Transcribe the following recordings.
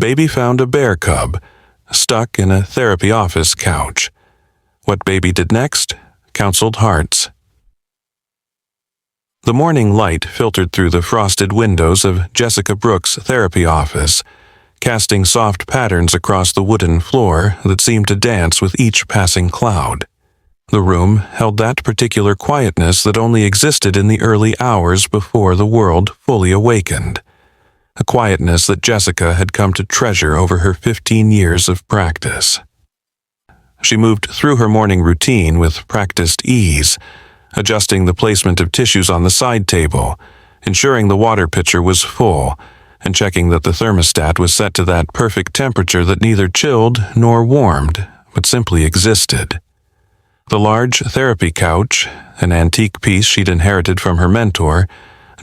Baby found a bear cub, stuck in a therapy office couch. What Baby did next? Counseled Hearts. The morning light filtered through the frosted windows of Jessica Brooks' therapy office, casting soft patterns across the wooden floor that seemed to dance with each passing cloud. The room held that particular quietness that only existed in the early hours before the world fully awakened. A quietness that Jessica had come to treasure over her 15 years of practice. She moved through her morning routine with practiced ease, adjusting the placement of tissues on the side table, ensuring the water pitcher was full, and checking that the thermostat was set to that perfect temperature that neither chilled nor warmed, but simply existed. The large therapy couch, an antique piece she'd inherited from her mentor,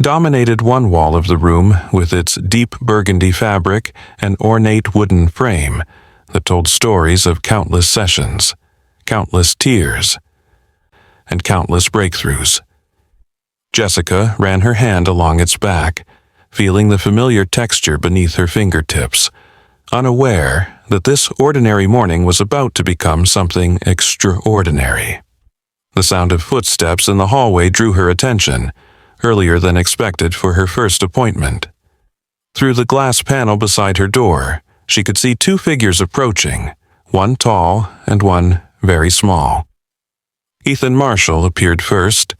dominated one wall of the room with its deep burgundy fabric and ornate wooden frame that told stories of countless sessions, countless tears, and countless breakthroughs. Jessica ran her hand along its back, feeling the familiar texture beneath her fingertips, unaware that this ordinary morning was about to become something extraordinary. The sound of footsteps in the hallway drew her attention, earlier than expected for her first appointment. Through the glass panel beside her door, she could see two figures approaching, one tall and one very small. Ethan Marshall appeared first,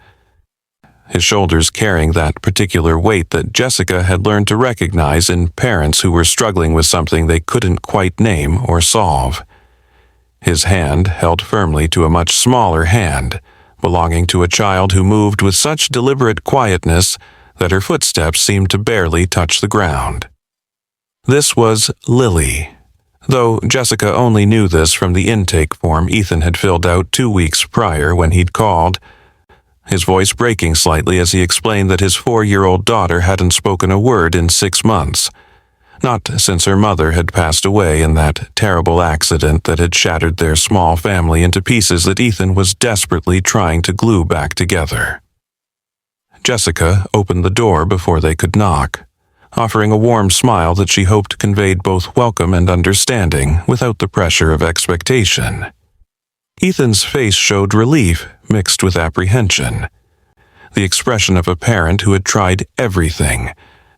his shoulders carrying that particular weight that Jessica had learned to recognize in parents who were struggling with something they couldn't quite name or solve. His hand held firmly to a much smaller hand, belonging to a child who moved with such deliberate quietness that her footsteps seemed to barely touch the ground. This was Lily, though Jessica only knew this from the intake form Ethan had filled out 2 weeks prior when he'd called, his voice breaking slightly as he explained that his 4-year-old daughter hadn't spoken a word in 6 months, not since her mother had passed away in that terrible accident that had shattered their small family into pieces that Ethan was desperately trying to glue back together. Jessica opened the door before they could knock, offering a warm smile that she hoped conveyed both welcome and understanding without the pressure of expectation. Ethan's face showed relief mixed with apprehension, the expression of a parent who had tried everything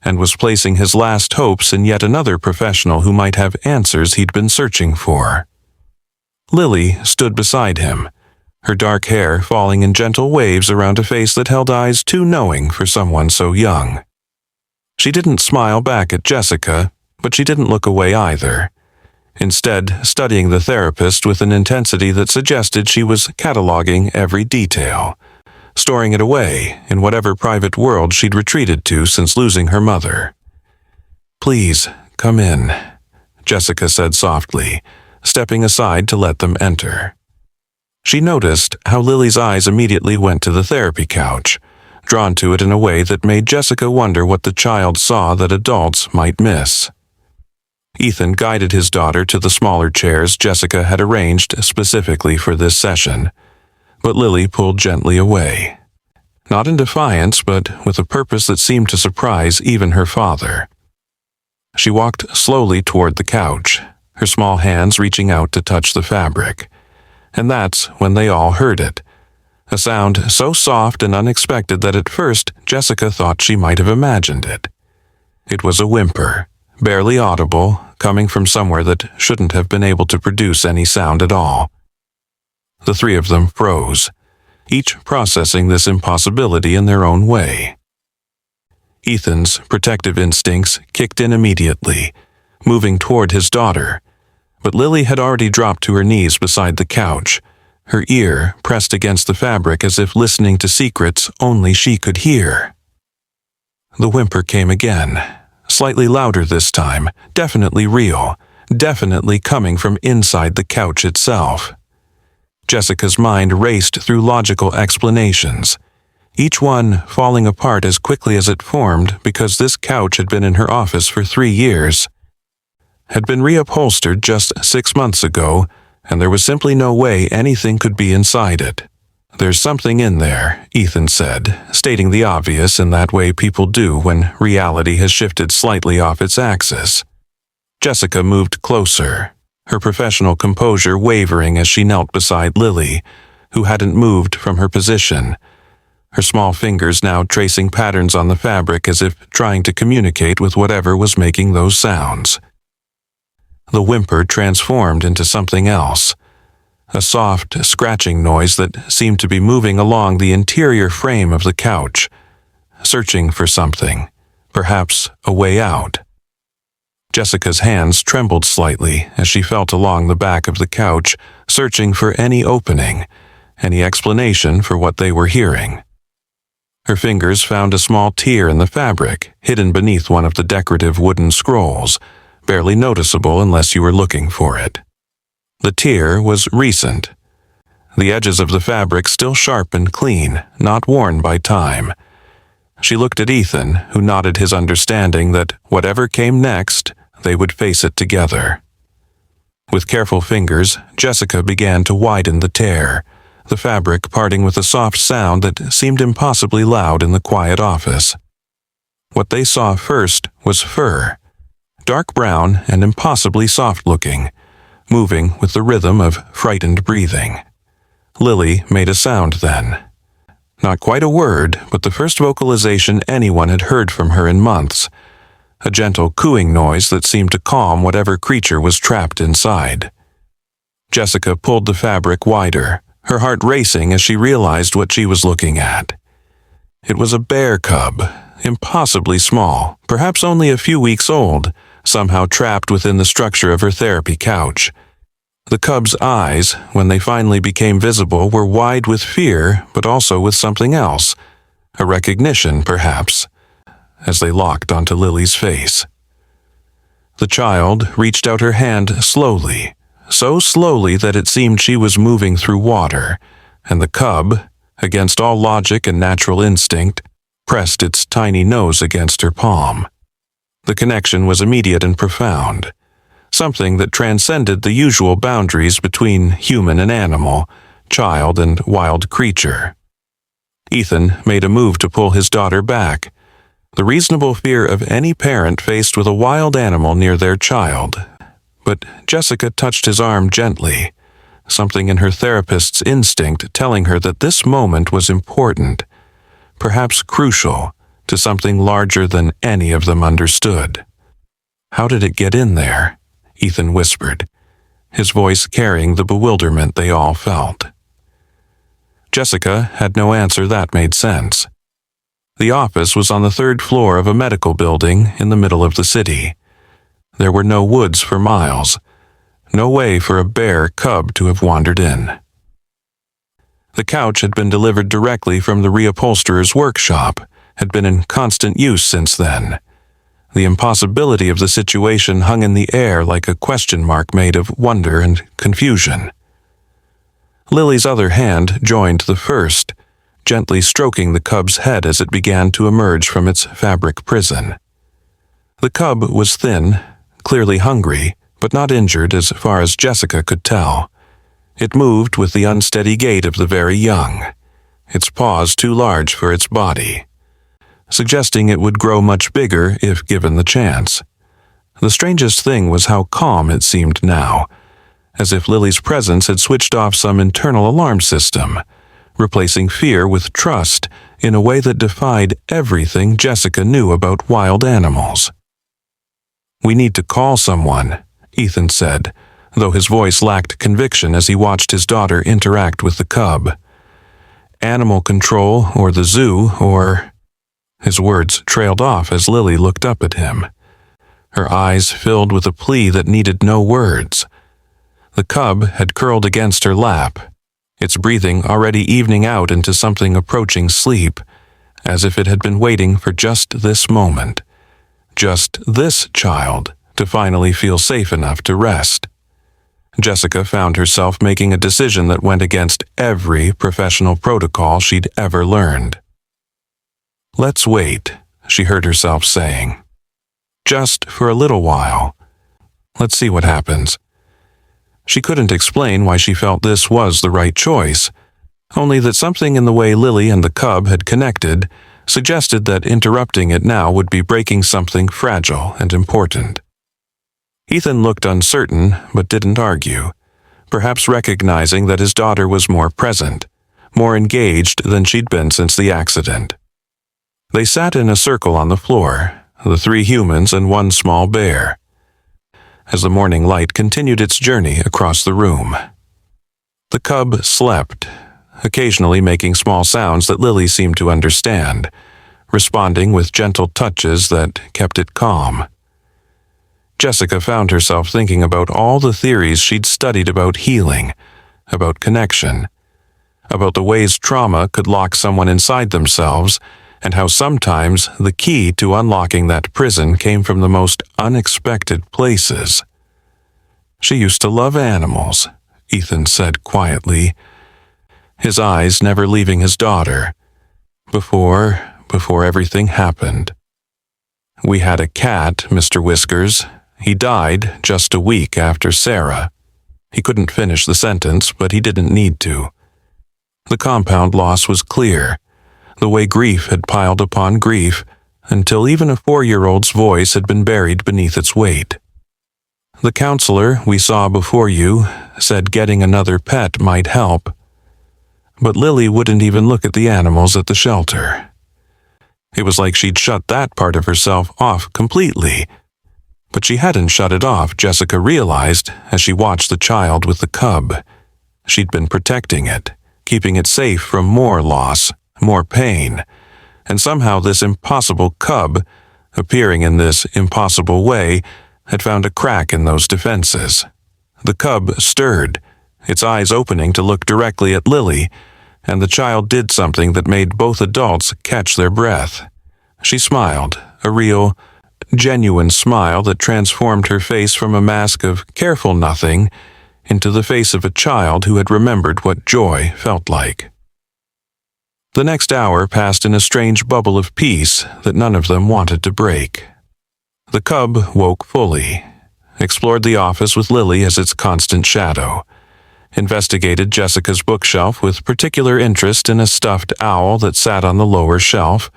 and was placing his last hopes in yet another professional who might have answers he'd been searching for. Lily stood beside him, her dark hair falling in gentle waves around a face that held eyes too knowing for someone so young. She didn't smile back at Jessica, but she didn't look away either, instead studying the therapist with an intensity that suggested she was cataloging every detail, storing it away in whatever private world she'd retreated to since losing her mother. "Please, come in," Jessica said softly, stepping aside to let them enter. She noticed how Lily's eyes immediately went to the therapy couch, drawn to it in a way that made Jessica wonder what the child saw that adults might miss. Ethan guided his daughter to the smaller chairs Jessica had arranged specifically for this session, but Lily pulled gently away. Not in defiance, but with a purpose that seemed to surprise even her father. She walked slowly toward the couch, her small hands reaching out to touch the fabric. And that's when they all heard it. A sound so soft and unexpected that at first Jessica thought she might have imagined it. It was a whimper, barely audible, coming from somewhere that shouldn't have been able to produce any sound at all. The three of them froze, each processing this impossibility in their own way. Ethan's protective instincts kicked in immediately, moving toward his daughter, but Lily had already dropped to her knees beside the couch, her ear pressed against the fabric as if listening to secrets only she could hear. The whimper came again, slightly louder this time, definitely real, definitely coming from inside the couch itself. Jessica's mind raced through logical explanations, each one falling apart as quickly as it formed because this couch had been in her office for 3 years, had been reupholstered just 6 months ago, and there was simply no way anything could be inside it. "There's something in there," Ethan said, stating the obvious in that way people do when reality has shifted slightly off its axis. Jessica moved closer, her professional composure wavering as she knelt beside Lily, who hadn't moved from her position, her small fingers now tracing patterns on the fabric as if trying to communicate with whatever was making those sounds. The whimper transformed into something else, a soft, scratching noise that seemed to be moving along the interior frame of the couch, searching for something, perhaps a way out. Jessica's hands trembled slightly as she felt along the back of the couch, searching for any opening, any explanation for what they were hearing. Her fingers found a small tear in the fabric, hidden beneath one of the decorative wooden scrolls, barely noticeable unless you were looking for it. The tear was recent, the edges of the fabric still sharp and clean, not worn by time. She looked at Ethan, who nodded his understanding that whatever came next, they would face it together. With careful fingers, Jessica began to widen the tear, the fabric parting with a soft sound that seemed impossibly loud in the quiet office. What they saw first was fur, dark brown and impossibly soft-looking, moving with the rhythm of frightened breathing. Lily made a sound then. Not quite a word, but the first vocalization anyone had heard from her in months, a gentle cooing noise that seemed to calm whatever creature was trapped inside. Jessica pulled the fabric wider, her heart racing as she realized what she was looking at. It was a bear cub, impossibly small, perhaps only a few weeks old, somehow trapped within the structure of her therapy couch. The cub's eyes, when they finally became visible, were wide with fear, but also with something else, a recognition, perhaps, as they locked onto Lily's face. The child reached out her hand slowly, so slowly that it seemed she was moving through water, and the cub, against all logic and natural instinct, pressed its tiny nose against her palm. The connection was immediate and profound, something that transcended the usual boundaries between human and animal, child and wild creature. Ethan made a move to pull his daughter back, the reasonable fear of any parent faced with a wild animal near their child. But Jessica touched his arm gently, something in her therapist's instinct telling her that this moment was important, perhaps crucial, to something larger than any of them understood. "How did it get in there?" Ethan whispered, his voice carrying the bewilderment they all felt. Jessica had no answer that made sense. The office was on the third floor of a medical building in the middle of the city. There were no woods for miles, no way for a bear cub to have wandered in. The couch had been delivered directly from the reupholsterer's workshop, had been in constant use since then. The impossibility of the situation hung in the air like a question mark made of wonder and confusion. Lily's other hand joined the first, gently stroking the cub's head as it began to emerge from its fabric prison. The cub was thin, clearly hungry, but not injured as far as Jessica could tell. It moved with the unsteady gait of the very young, its paws too large for its body, suggesting it would grow much bigger if given the chance. The strangest thing was how calm it seemed now, as if Lily's presence had switched off some internal alarm system, replacing fear with trust in a way that defied everything Jessica knew about wild animals. "We need to call someone," Ethan said, though his voice lacked conviction as he watched his daughter interact with the cub. "Animal control, or the zoo, or—" His words trailed off as Lily looked up at him, her eyes filled with a plea that needed no words. The cub had curled against her lap, its breathing already evening out into something approaching sleep, as if it had been waiting for just this moment, just this child, to finally feel safe enough to rest. Jessica found herself making a decision that went against every professional protocol she'd ever learned. "Let's wait," she heard herself saying. "Just for a little while. Let's see what happens." She couldn't explain why she felt this was the right choice, only that something in the way Lily and the cub had connected suggested that interrupting it now would be breaking something fragile and important. Ethan looked uncertain, but didn't argue, perhaps recognizing that his daughter was more present, more engaged than she'd been since the accident. They sat in a circle on the floor, the three humans and one small bear, as the morning light continued its journey across the room. The cub slept, occasionally making small sounds that Lily seemed to understand, responding with gentle touches that kept it calm. Jessica found herself thinking about all the theories she'd studied about healing, about connection, about the ways trauma could lock someone inside themselves, and how sometimes the key to unlocking that prison came from the most unexpected places. She used to love animals, Ethan said quietly, his eyes never leaving his daughter, before everything happened. We had a cat, Mr. Whiskers. He died just a week after Sarah. He couldn't finish the sentence, but he didn't need to. The compound loss was clear, the way grief had piled upon grief, until even a 4-year-old's voice had been buried beneath its weight. The counselor we saw before you said getting another pet might help, but Lily wouldn't even look at the animals at the shelter. It was like she'd shut that part of herself off completely. But she hadn't shut it off, Jessica realized as she watched the child with the cub. She'd been protecting it, keeping it safe from more loss, more pain, and somehow this impossible cub, appearing in this impossible way, had found a crack in those defenses. The cub stirred, its eyes opening to look directly at Lily, and the child did something that made both adults catch their breath. She smiled, a real, genuine smile that transformed her face from a mask of careful nothing into the face of a child who had remembered what joy felt like. The next hour passed in a strange bubble of peace that none of them wanted to break. The cub woke fully, explored the office with Lily as its constant shadow, investigated Jessica's bookshelf with particular interest in a stuffed owl that sat on the lower shelf,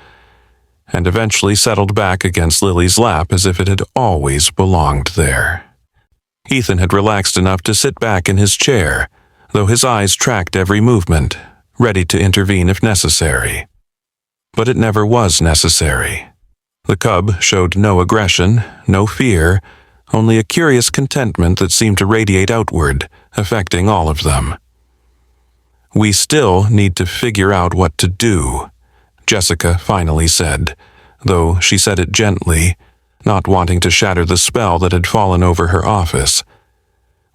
and eventually settled back against Lily's lap as if it had always belonged there. Ethan had relaxed enough to sit back in his chair, though his eyes tracked every movement, ready to intervene if necessary. But it never was necessary. The cub showed no aggression, no fear, only a curious contentment that seemed to radiate outward, affecting all of them. "We still need to figure out what to do," Jessica finally said, though she said it gently, not wanting to shatter the spell that had fallen over her office.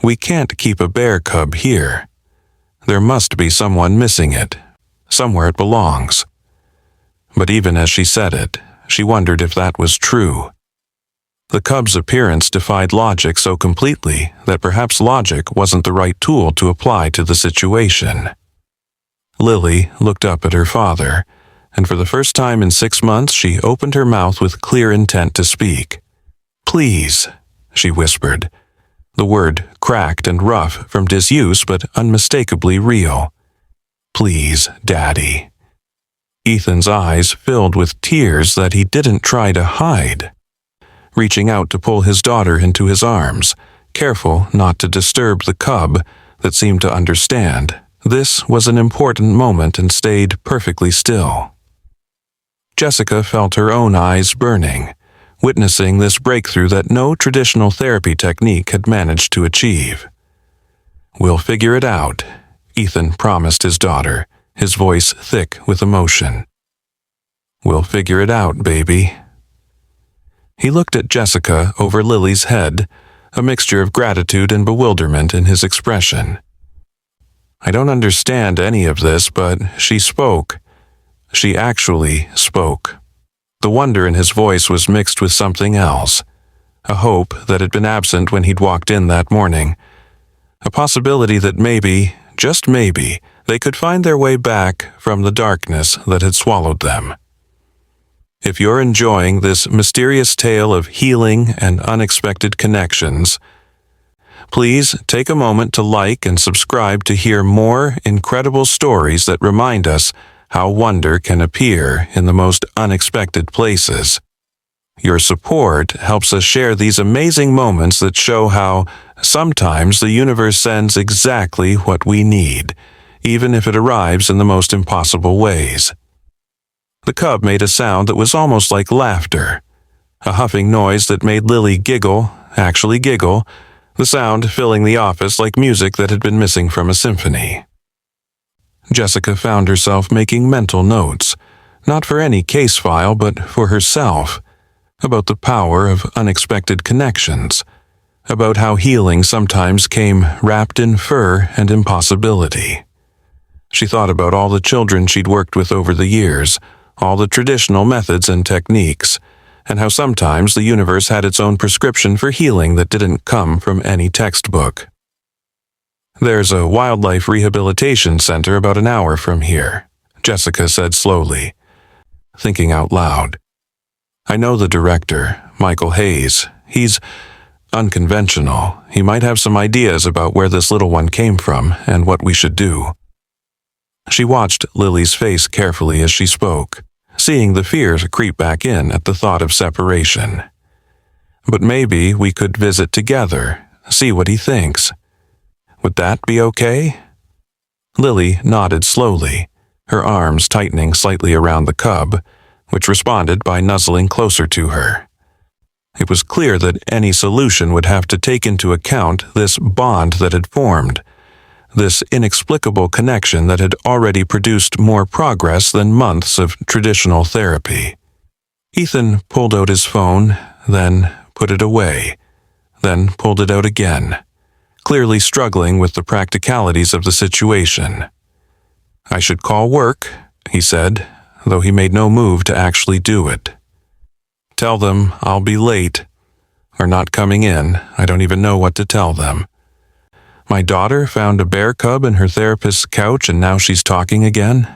"We can't keep a bear cub here. There must be someone missing it, somewhere it belongs." But even as she said it, she wondered if that was true. The cub's appearance defied logic so completely that perhaps logic wasn't the right tool to apply to the situation. Lily looked up at her father, and for the first time in 6 months she opened her mouth with clear intent to speak. "Please," she whispered, the word cracked and rough from disuse but unmistakably real. "Please, Daddy." Ethan's eyes filled with tears that he didn't try to hide. Reaching out to pull his daughter into his arms, careful not to disturb the cub that seemed to understand, this was an important moment and stayed perfectly still. Jessica felt her own eyes burning, witnessing this breakthrough that no traditional therapy technique had managed to achieve. "We'll figure it out," Ethan promised his daughter, his voice thick with emotion. "We'll figure it out, baby." He looked at Jessica over Lily's head, a mixture of gratitude and bewilderment in his expression. "I don't understand any of this, but she spoke. She actually spoke." The wonder in his voice was mixed with something else, a hope that had been absent when he'd walked in that morning, a possibility that maybe, just maybe, they could find their way back from the darkness that had swallowed them. If you're enjoying this mysterious tale of healing and unexpected connections, please take a moment to like and subscribe to hear more incredible stories that remind us how wonder can appear in the most unexpected places. Your support helps us share these amazing moments that show how sometimes the universe sends exactly what we need, even if it arrives in the most impossible ways." The cub made a sound that was almost like laughter, a huffing noise that made Lily giggle, actually giggle, the sound filling the office like music that had been missing from a symphony. Jessica found herself making mental notes, not for any case file but for herself, about the power of unexpected connections, about how healing sometimes came wrapped in fur and impossibility. She thought about all the children she'd worked with over the years, all the traditional methods and techniques, and how sometimes the universe had its own prescription for healing that didn't come from any textbook. "There's a wildlife rehabilitation center about an hour from here," Jessica said slowly, thinking out loud. "I know the director, Michael Hayes. He's unconventional. He might have some ideas about where this little one came from and what we should do." She watched Lily's face carefully as she spoke, seeing the fears creep back in at the thought of separation. "But maybe we could visit together, see what he thinks. Would that be okay?" Lily nodded slowly, her arms tightening slightly around the cub, which responded by nuzzling closer to her. It was clear that any solution would have to take into account this bond that had formed, this inexplicable connection that had already produced more progress than months of traditional therapy. Ethan pulled out his phone, then put it away, then pulled it out again, clearly struggling with the practicalities of the situation. "I should call work," he said, though he made no move to actually do it. "Tell them I'll be late, or not coming in. I don't even know what to tell them. My daughter found a bear cub in her therapist's couch and now she's talking again."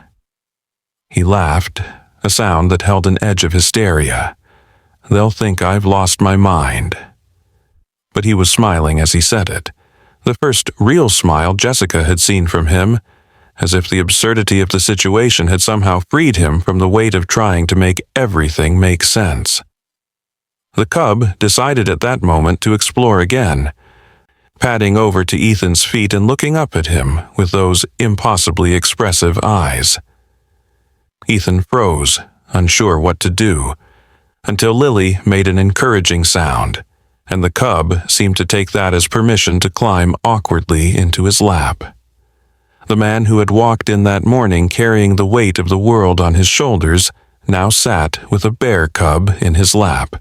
He laughed, a sound that held an edge of hysteria. "They'll think I've lost my mind." But he was smiling as he said it, the first real smile Jessica had seen from him, as if the absurdity of the situation had somehow freed him from the weight of trying to make everything make sense. The cub decided at that moment to explore again, padding over to Ethan's feet and looking up at him with those impossibly expressive eyes. Ethan froze, unsure what to do, until Lily made an encouraging sound, and the cub seemed to take that as permission to climb awkwardly into his lap. The man who had walked in that morning carrying the weight of the world on his shoulders now sat with a bear cub in his lap,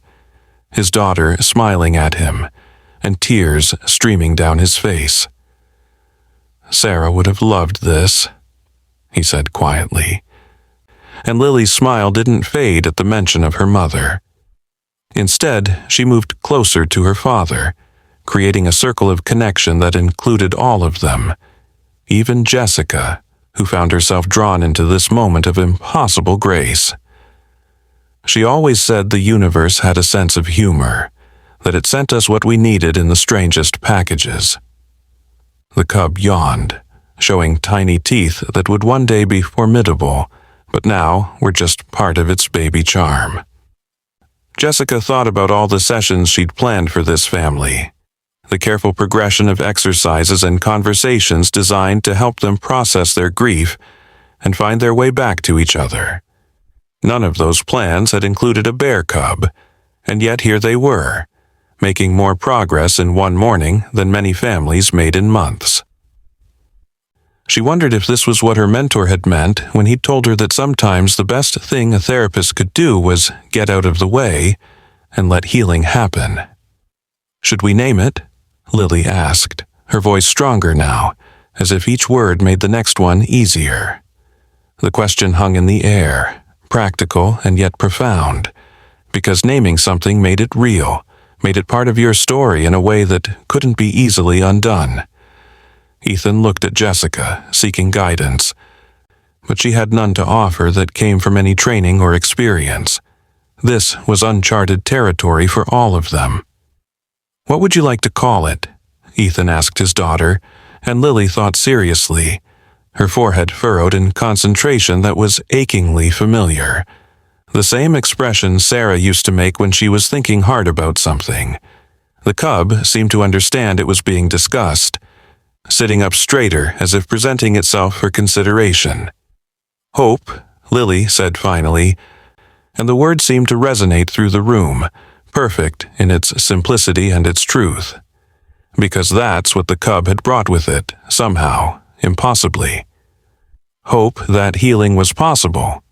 his daughter smiling at him, and tears streaming down his face. "Sarah would have loved this," he said quietly. And Lily's smile didn't fade at the mention of her mother. Instead, she moved closer to her father, creating a circle of connection that included all of them, even Jessica, who found herself drawn into this moment of impossible grace. She always said the universe had a sense of humor, that it sent us what we needed in the strangest packages. The cub yawned, showing tiny teeth that would one day be formidable, but now were just part of its baby charm. Jessica thought about all the sessions she'd planned for this family, the careful progression of exercises and conversations designed to help them process their grief and find their way back to each other. None of those plans had included a bear cub, and yet here they were, making more progress in one morning than many families made in months. She wondered if this was what her mentor had meant when he told her that sometimes the best thing a therapist could do was get out of the way and let healing happen. "Should we name it?" Lily asked, her voice stronger now, as if each word made the next one easier. The question hung in the air, practical and yet profound, because naming something made it real, made it part of your story in a way that couldn't be easily undone. Ethan looked at Jessica, seeking guidance, but she had none to offer that came from any training or experience. This was uncharted territory for all of them. "What would you like to call it?" Ethan asked his daughter, and Lily thought seriously, her forehead furrowed in concentration that was achingly familiar. the same expression Sarah used to make when she was thinking hard about something. The cub seemed to understand it was being discussed, sitting up straighter as if presenting itself for consideration. "Hope," Lily said finally, and the word seemed to resonate through the room, perfect in its simplicity and its truth. Because that's what the cub had brought with it, somehow, impossibly. Hope that healing was possible,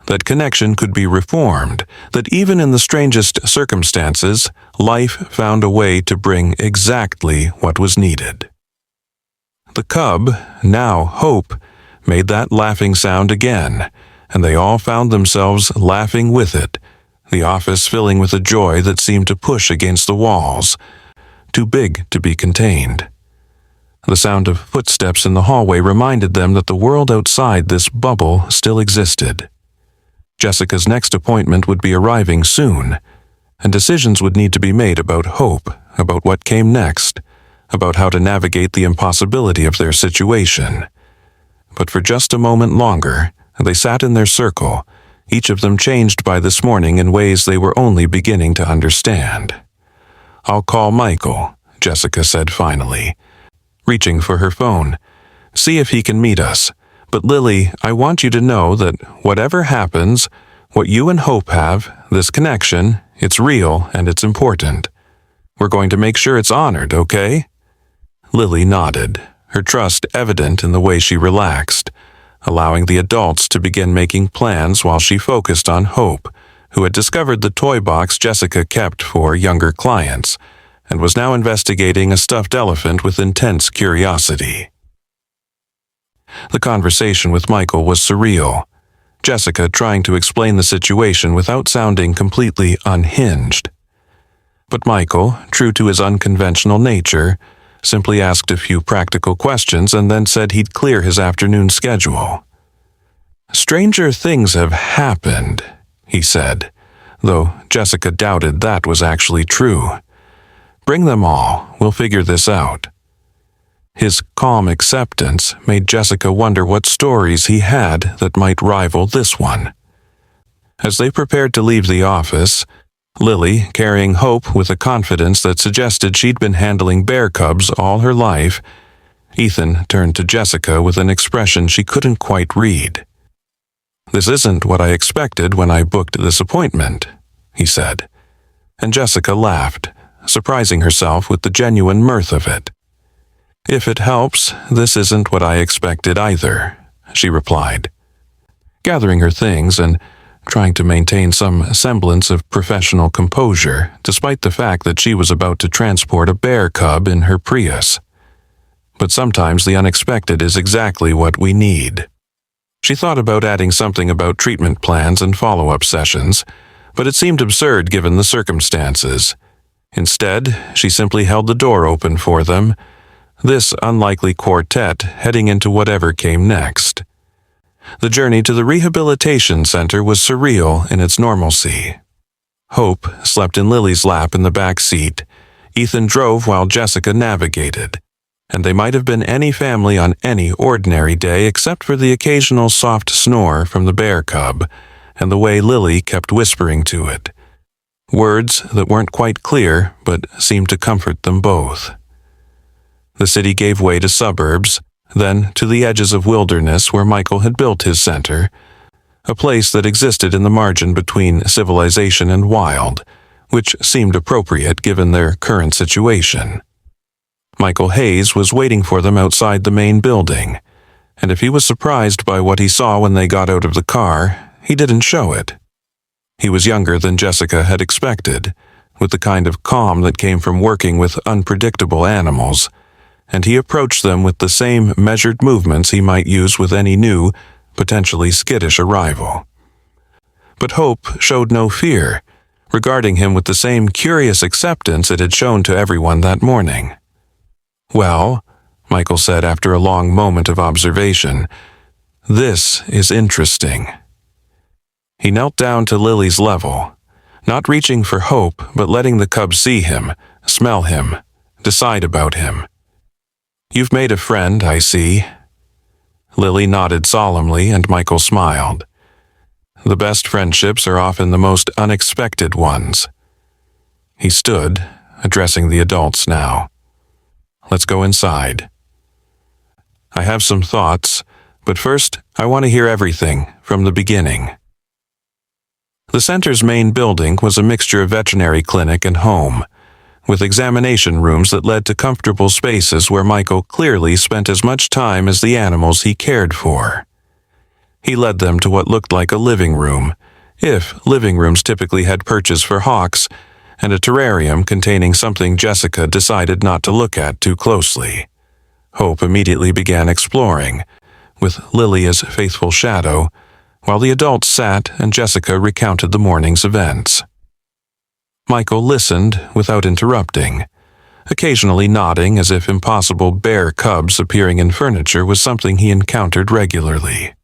that connection could be reformed, that even in the strangest circumstances, life found a way to bring exactly what was needed. The cub, now Hope, made that laughing sound again, and they all found themselves laughing with it, the office filling with a joy that seemed to push against the walls, too big to be contained. The sound of footsteps in the hallway reminded them that the world outside this bubble still existed. Jessica's next appointment would be arriving soon, and decisions would need to be made about Hope, about what came next, about how to navigate the impossibility of their situation. But for just a moment longer, they sat in their circle, each of them changed by this morning in ways they were only beginning to understand. "I'll call Michael," Jessica said finally, reaching for her phone. "See if he can meet us. But Lily, I want you to know that whatever happens, what you and Hope have, this connection, it's real and it's important. We're going to make sure it's honored, okay?" Lily nodded, her trust evident in the way she relaxed, allowing the adults to begin making plans while she focused on Hope, who had discovered the toy box Jessica kept for younger clients, and was now investigating a stuffed elephant with intense curiosity. The conversation with Michael was surreal, Jessica trying to explain the situation without sounding completely unhinged. But Michael, true to his unconventional nature, simply asked a few practical questions and then said he'd clear his afternoon schedule. "Stranger things have happened," he said, though Jessica doubted that was actually true. "Bring them all, we'll figure this out." His calm acceptance made Jessica wonder what stories he had that might rival this one. As they prepared to leave the office, Lily, carrying Hope with a confidence that suggested she'd been handling bear cubs all her life, Ethan turned to Jessica with an expression she couldn't quite read. "This isn't what I expected when I booked this appointment," he said, and Jessica laughed, surprising herself with the genuine mirth of it. "If it helps, this isn't what I expected either," she replied, gathering her things and trying to maintain some semblance of professional composure, despite the fact that she was about to transport a bear cub in her Prius. But sometimes the unexpected is exactly what we need. She thought about adding something about treatment plans and follow-up sessions, but it seemed absurd given the circumstances. Instead, she simply held the door open for them, this unlikely quartet heading into whatever came next. The journey to the rehabilitation center was surreal in its normalcy. Hope slept in Lily's lap in the back seat. Ethan drove while Jessica navigated, and they might have been any family on any ordinary day except for the occasional soft snore from the bear cub and the way Lily kept whispering to it. Words that weren't quite clear but seemed to comfort them both. The city gave way to suburbs, then to the edges of wilderness where Michael had built his center, a place that existed in the margin between civilization and wild, which seemed appropriate given their current situation. Michael Hayes was waiting for them outside the main building, and if he was surprised by what he saw when they got out of the car, he didn't show it. He was younger than Jessica had expected, with the kind of calm that came from working with unpredictable animals, and he approached them with the same measured movements he might use with any new, potentially skittish arrival. But Hope showed no fear, regarding him with the same curious acceptance it had shown to everyone that morning. "Well," Michael said after a long moment of observation, "this is interesting." He knelt down to Lily's level, not reaching for Hope but letting the cub see him, smell him, decide about him. "You've made a friend, I see." Lily nodded solemnly and Michael smiled. The best friendships are often the most unexpected ones. He stood, addressing the adults now. Let's go inside. I have some thoughts, but first I want to hear everything from the beginning. The center's main building was a mixture of veterinary clinic and home, with examination rooms that led to comfortable spaces where Michael clearly spent as much time as the animals he cared for. He led them to what looked like a living room, if living rooms typically had perches for hawks, and a terrarium containing something Jessica decided not to look at too closely. Hope immediately began exploring, with Lily as faithful shadow, while the adults sat and Jessica recounted the morning's events. Michael listened without interrupting, occasionally nodding as if impossible bear cubs appearing in furniture was something he encountered regularly.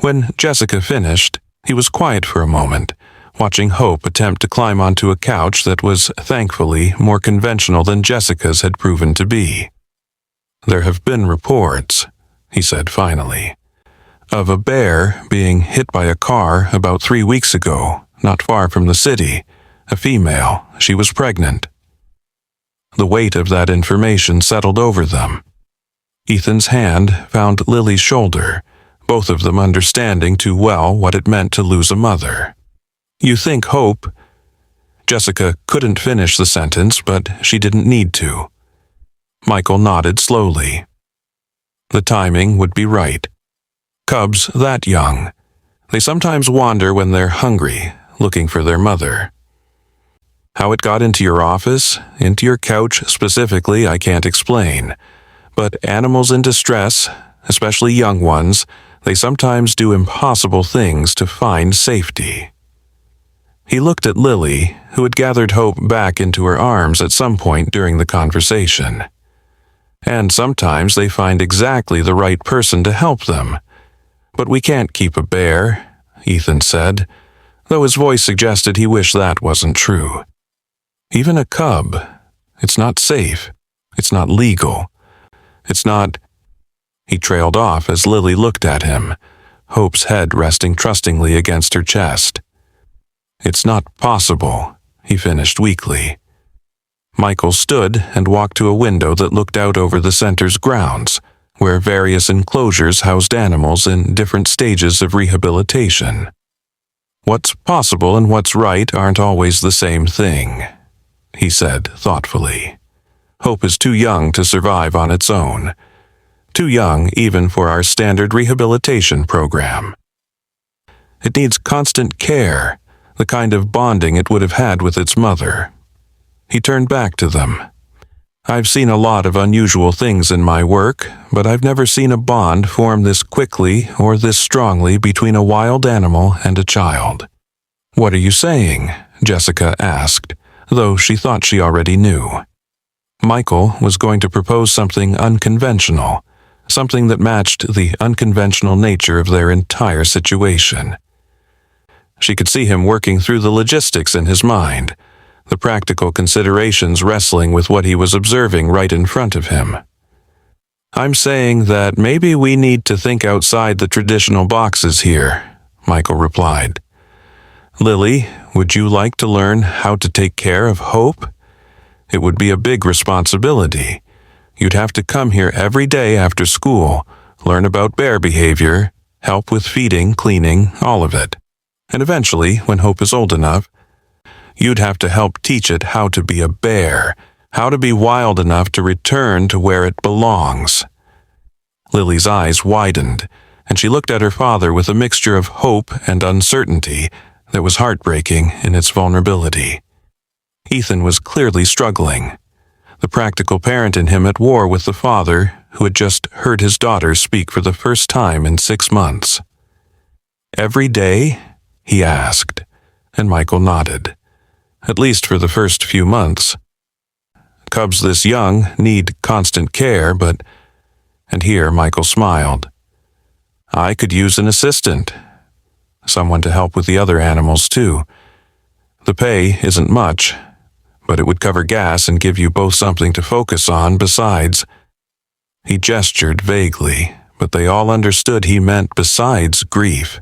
When Jessica finished, he was quiet for a moment, watching Hope attempt to climb onto a couch that was, thankfully, more conventional than Jessica's had proven to be. There have been reports, he said finally, of a bear being hit by a car about 3 weeks ago, not far from the city. A female. She was pregnant. The weight of that information settled over them. Ethan's hand found Lily's shoulder, both of them understanding too well what it meant to lose a mother. You think Hope... Jessica couldn't finish the sentence, but she didn't need to. Michael nodded slowly. The timing would be right. Cubs that young. They sometimes wander when they're hungry, looking for their mother. How it got into your office, into your couch specifically, I can't explain. But animals in distress, especially young ones, they sometimes do impossible things to find safety. He looked at Lily, who had gathered Hope back into her arms at some point during the conversation. And sometimes they find exactly the right person to help them. But we can't keep a bear, Ethan said, though his voice suggested he wished that wasn't true. Even a cub. It's not safe. It's not legal. It's not... He trailed off as Lily looked at him, Hope's head resting trustingly against her chest. It's not possible, he finished weakly. Michael stood and walked to a window that looked out over the center's grounds, where various enclosures housed animals in different stages of rehabilitation. What's possible and what's right aren't always the same thing, he said thoughtfully. Hope is too young to survive on its own. Too young even for our standard rehabilitation program. It needs constant care, the kind of bonding it would have had with its mother. He turned back to them. I've seen a lot of unusual things in my work, but I've never seen a bond form this quickly or this strongly between a wild animal and a child. What are you saying? Jessica asked, though she thought she already knew. Michael was going to propose something unconventional, something that matched the unconventional nature of their entire situation. She could see him working through the logistics in his mind, the practical considerations wrestling with what he was observing right in front of him. I'm saying that maybe we need to think outside the traditional boxes here, Michael replied. Lily, would you like to learn how to take care of Hope? It would be a big responsibility. You'd have to come here every day after school, learn about bear behavior, help with feeding, cleaning, all of it. And eventually, when Hope is old enough, you'd have to help teach it how to be a bear, how to be wild enough to return to where it belongs. Lily's eyes widened, and she looked at her father with a mixture of hope and uncertainty that was heartbreaking in its vulnerability. Ethan was clearly struggling, the practical parent in him at war with the father who had just heard his daughter speak for the first time in 6 months. Every day? He asked, and Michael nodded. At least for the first few months. Cubs this young need constant care, but... And here Michael smiled. I could use an assistant. Someone to help with the other animals, too. The pay isn't much, but it would cover gas and give you both something to focus on besides. He gestured vaguely, but they all understood he meant besides grief,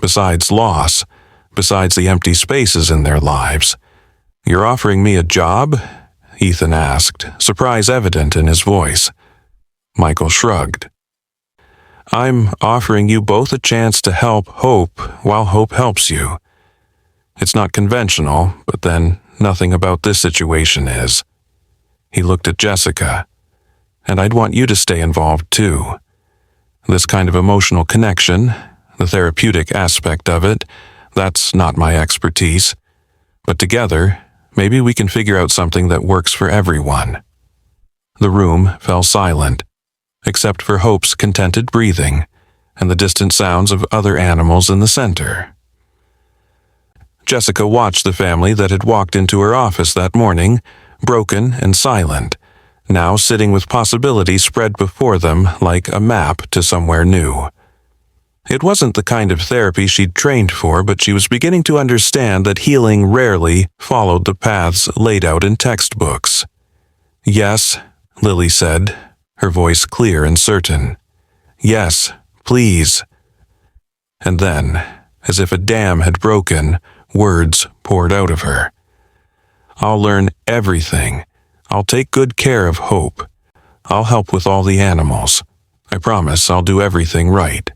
besides loss, besides the empty spaces in their lives. "You're offering me a job?" Ethan asked, surprise evident in his voice. Michael shrugged. "I'm offering you both a chance to help Hope while Hope helps you. It's not conventional, but then nothing about this situation is." He looked at Jessica. "And I'd want you to stay involved too. This kind of emotional connection, the therapeutic aspect of it, that's not my expertise. But together, maybe we can figure out something that works for everyone." The room fell silent, except for Hope's contented breathing and the distant sounds of other animals in the center. Jessica watched the family that had walked into her office that morning, broken and silent, now sitting with possibilities spread before them like a map to somewhere new. It wasn't the kind of therapy she'd trained for, but she was beginning to understand that healing rarely followed the paths laid out in textbooks. "Yes," Lily said, her voice clear and certain. "Yes, please." And then, as if a dam had broken, words poured out of her. "I'll learn everything. I'll take good care of Hope. I'll help with all the animals. I promise I'll do everything right.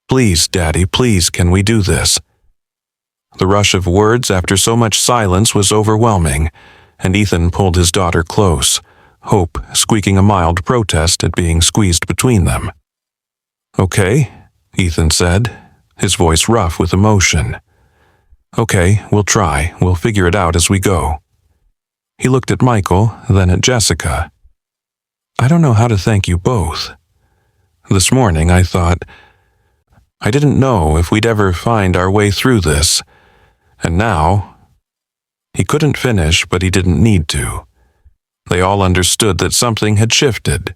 Please, Daddy, please, can we do this?" The rush of words after so much silence was overwhelming, and Ethan pulled his daughter close, Hope squeaking a mild protest at being squeezed between them. "Okay," Ethan said, his voice rough with emotion. "Okay, we'll try. We'll figure it out as we go." He looked at Michael, then at Jessica. "I don't know how to thank you both. This morning I thought, I didn't know if we'd ever find our way through this. And now—" He couldn't finish, but he didn't need to. They all understood that something had shifted,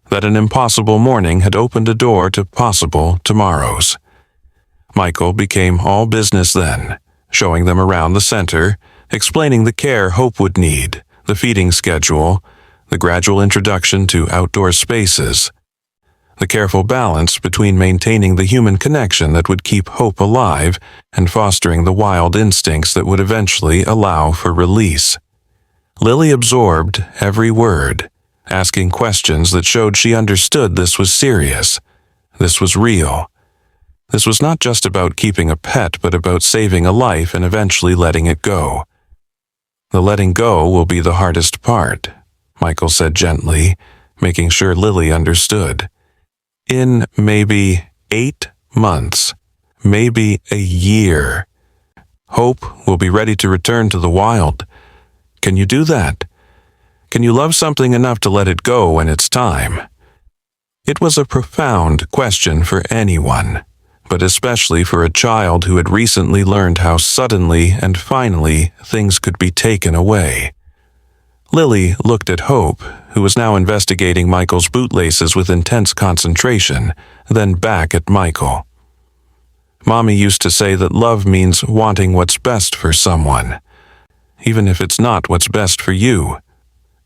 that an impossible morning had opened a door to possible tomorrows. Michael became all business then, showing them around the center, explaining the care Hope would need, the feeding schedule, the gradual introduction to outdoor spaces, the careful balance between maintaining the human connection that would keep Hope alive and fostering the wild instincts that would eventually allow for release. Lily absorbed every word, asking questions that showed she understood this was serious. This was real. This was not just about keeping a pet, but about saving a life and eventually letting it go. "The letting go will be the hardest part," Michael said gently, making sure Lily understood. "In maybe 8 months, maybe a year, Hope will be ready to return to the wild. Can you do that? Can you love something enough to let it go when it's time?" It was a profound question for anyone, but especially for a child who had recently learned how suddenly and finally things could be taken away. Lily looked at Hope, who was now investigating Michael's bootlaces with intense concentration, then back at Michael. "Mommy used to say that love means wanting what's best for someone, even if it's not what's best for you,"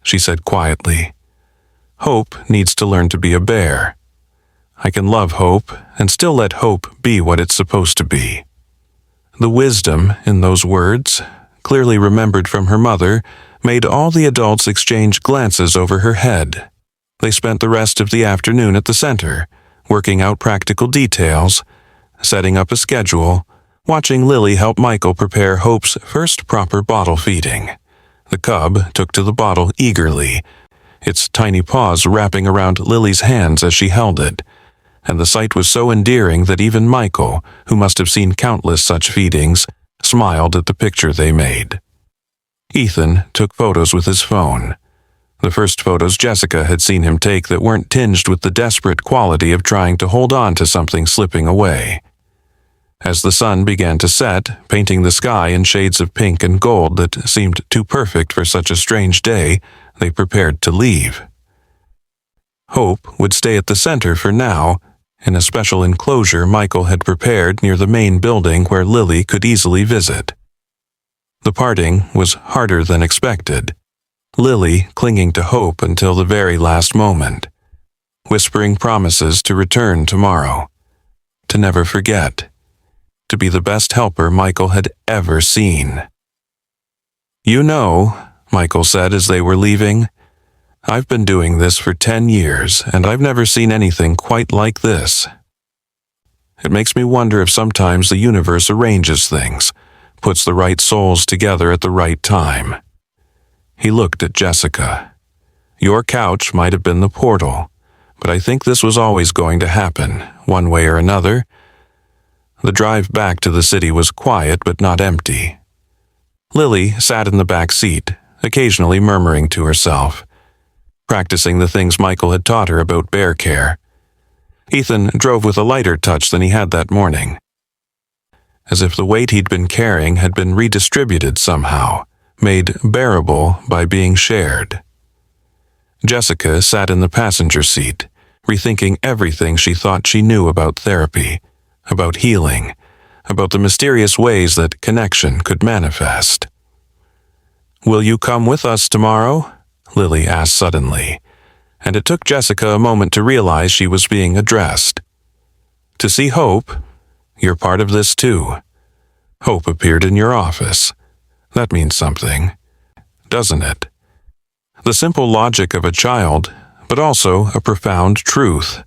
she said quietly. "Hope needs to learn to be a bear. I can love Hope and still let Hope be what it's supposed to be." The wisdom in those words, clearly remembered from her mother, made all the adults exchange glances over her head. They spent the rest of the afternoon at the center, working out practical details, setting up a schedule, watching Lily help Michael prepare Hope's first proper bottle feeding. The cub took to the bottle eagerly, its tiny paws wrapping around Lily's hands as she held it, and the sight was so endearing that even Michael, who must have seen countless such feedings, smiled at the picture they made. Ethan took photos with his phone. The first photos Jessica had seen him take that weren't tinged with the desperate quality of trying to hold on to something slipping away. As the sun began to set, painting the sky in shades of pink and gold that seemed too perfect for such a strange day, they prepared to leave. Hope would stay at the center for now, in a special enclosure Michael had prepared near the main building where Lily could easily visit. The parting was harder than expected, Lily clinging to Hope until the very last moment, whispering promises to return tomorrow, to never forget, to be the best helper Michael had ever seen. "You know," Michael said as they were leaving, "I've been doing this for 10 years, and I've never seen anything quite like this. It makes me wonder if sometimes the universe arranges things, puts the right souls together at the right time." He looked at Jessica. "Your couch might have been the portal, but I think this was always going to happen, one way or another." The drive back to the city was quiet but not empty. Lily sat in the back seat, occasionally murmuring to herself, practicing the things Michael had taught her about bear care. Ethan drove with a lighter touch than he had that morning, as if the weight he'd been carrying had been redistributed somehow, made bearable by being shared. Jessica sat in the passenger seat, rethinking everything she thought she knew about therapy, about healing, about the mysterious ways that connection could manifest. "Will you come with us tomorrow?" Lily asked suddenly, and it took Jessica a moment to realize she was being addressed. "To see Hope? You're part of this too. Hope appeared in your office. That means something, doesn't it? The simple logic of a child, but also a profound truth.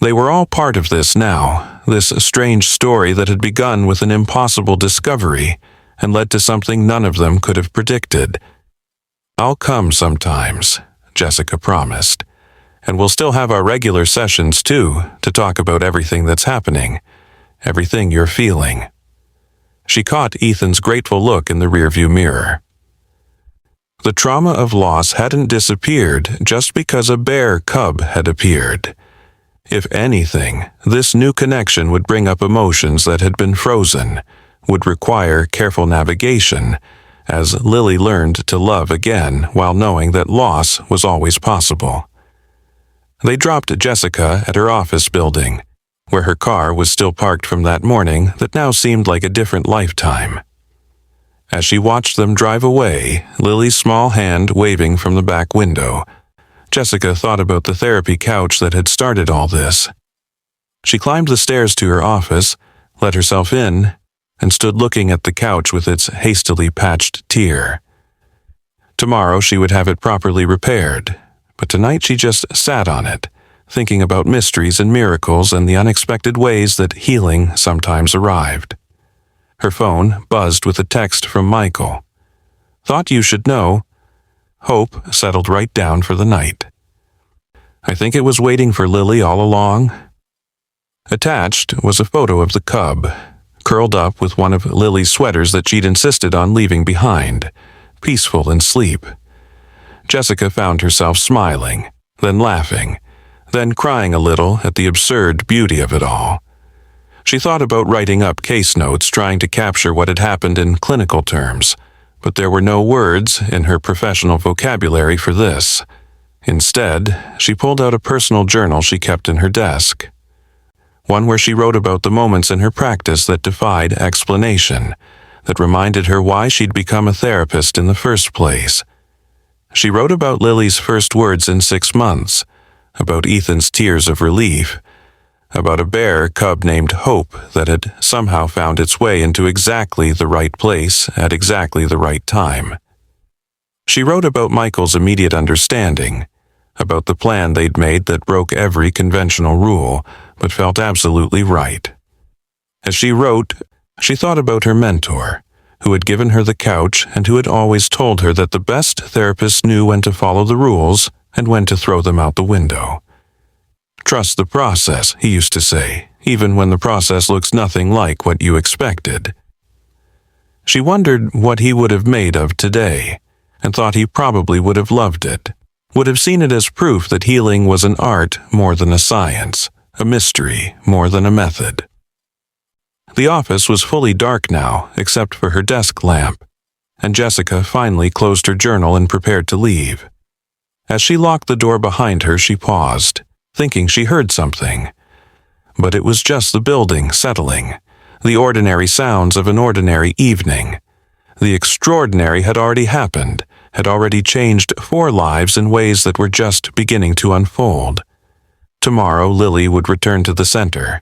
They were all part of this now, this strange story that had begun with an impossible discovery and led to something none of them could have predicted. "I'll come sometimes," Jessica promised, "and we'll still have our regular sessions too, to talk about everything that's happening, everything you're feeling." She caught Ethan's grateful look in the rearview mirror. The trauma of loss hadn't disappeared just because a bear cub had appeared. If anything, this new connection would bring up emotions that had been frozen, would require careful navigation, as Lily learned to love again while knowing that loss was always possible. They dropped Jessica at her office building, where her car was still parked from that morning that now seemed like a different lifetime. As she watched them drive away, Lily's small hand waving from the back window, Jessica thought about the therapy couch that had started all this. She climbed the stairs to her office, let herself in, and stood looking at the couch with its hastily patched tier. Tomorrow she would have it properly repaired, but tonight she just sat on it, thinking about mysteries and miracles and the unexpected ways that healing sometimes arrived. Her phone buzzed with a text from Michael. "Thought you should know." Hope settled right down for the night. "I think it was waiting for Lily all along." Attached was a photo of the cub, curled up with one of Lily's sweaters that she'd insisted on leaving behind, peaceful in sleep. Jessica found herself smiling, then laughing, then crying a little at the absurd beauty of it all. She thought about writing up case notes trying to capture what had happened in clinical terms, but there were no words in her professional vocabulary for this. Instead, she pulled out a personal journal she kept in her desk, one where she wrote about the moments in her practice that defied explanation, that reminded her why she'd become a therapist in the first place. She wrote about Lily's first words in 6 months, about Ethan's tears of relief, about a bear cub named Hope that had somehow found its way into exactly the right place at exactly the right time. She wrote about Michael's immediate understanding, about the plan they'd made that broke every conventional rule, but felt absolutely right. As she wrote, she thought about her mentor, who had given her the couch and who had always told her that the best therapists knew when to follow the rules and when to throw them out the window. "Trust the process," he used to say, even when the process looks nothing like what you expected. She wondered what he would have made of today, and thought he probably would have loved it, would have seen it as proof that healing was an art more than a science, a mystery more than a method. The office was fully dark now, except for her desk lamp, and Jessica finally closed her journal and prepared to leave. As she locked the door behind her, she paused, thinking she heard something. But it was just the building settling, the ordinary sounds of an ordinary evening. The extraordinary had already happened, had already changed 4 lives in ways that were just beginning to unfold. Tomorrow Lily would return to the center.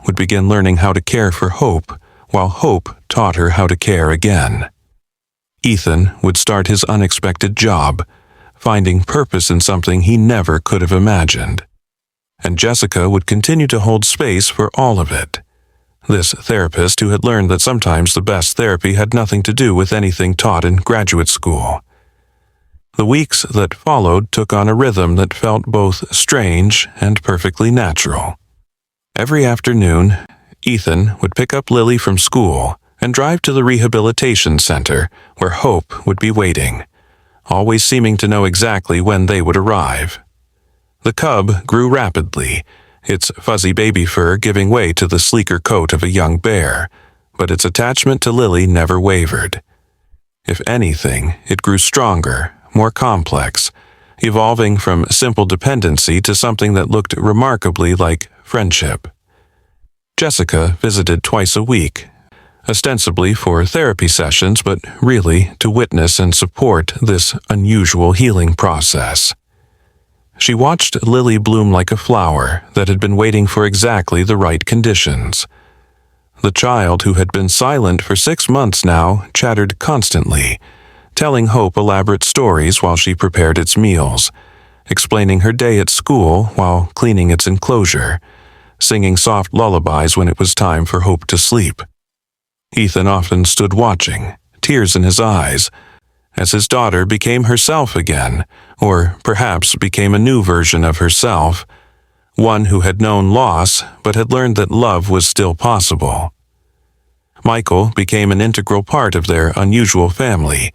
would begin learning how to care for Hope, while Hope taught her how to care again. Ethan would start his unexpected job, finding purpose in something he never could have imagined. And Jessica would continue to hold space for all of it. This therapist who had learned that sometimes the best therapy had nothing to do with anything taught in graduate school. The weeks that followed took on a rhythm that felt both strange and perfectly natural. Every afternoon, Ethan would pick up Lily from school and drive to the rehabilitation center where Hope would be waiting, always seeming to know exactly when they would arrive. The cub grew rapidly, its fuzzy baby fur giving way to the sleeker coat of a young bear, but its attachment to Lily never wavered. If anything, it grew stronger, more complex, evolving from simple dependency to something that looked remarkably like friendship. Jessica visited twice a week, ostensibly for therapy sessions, but really to witness and support this unusual healing process. She watched Lily bloom like a flower that had been waiting for exactly the right conditions. The child, who had been silent for 6 months now, chattered constantly, telling Hope elaborate stories while she prepared its meals, explaining her day at school while cleaning its enclosure, singing soft lullabies when it was time for Hope to sleep. Ethan often stood watching, tears in his eyes, as his daughter became herself again, or perhaps became a new version of herself, one who had known loss but had learned that love was still possible. Michael became an integral part of their unusual family,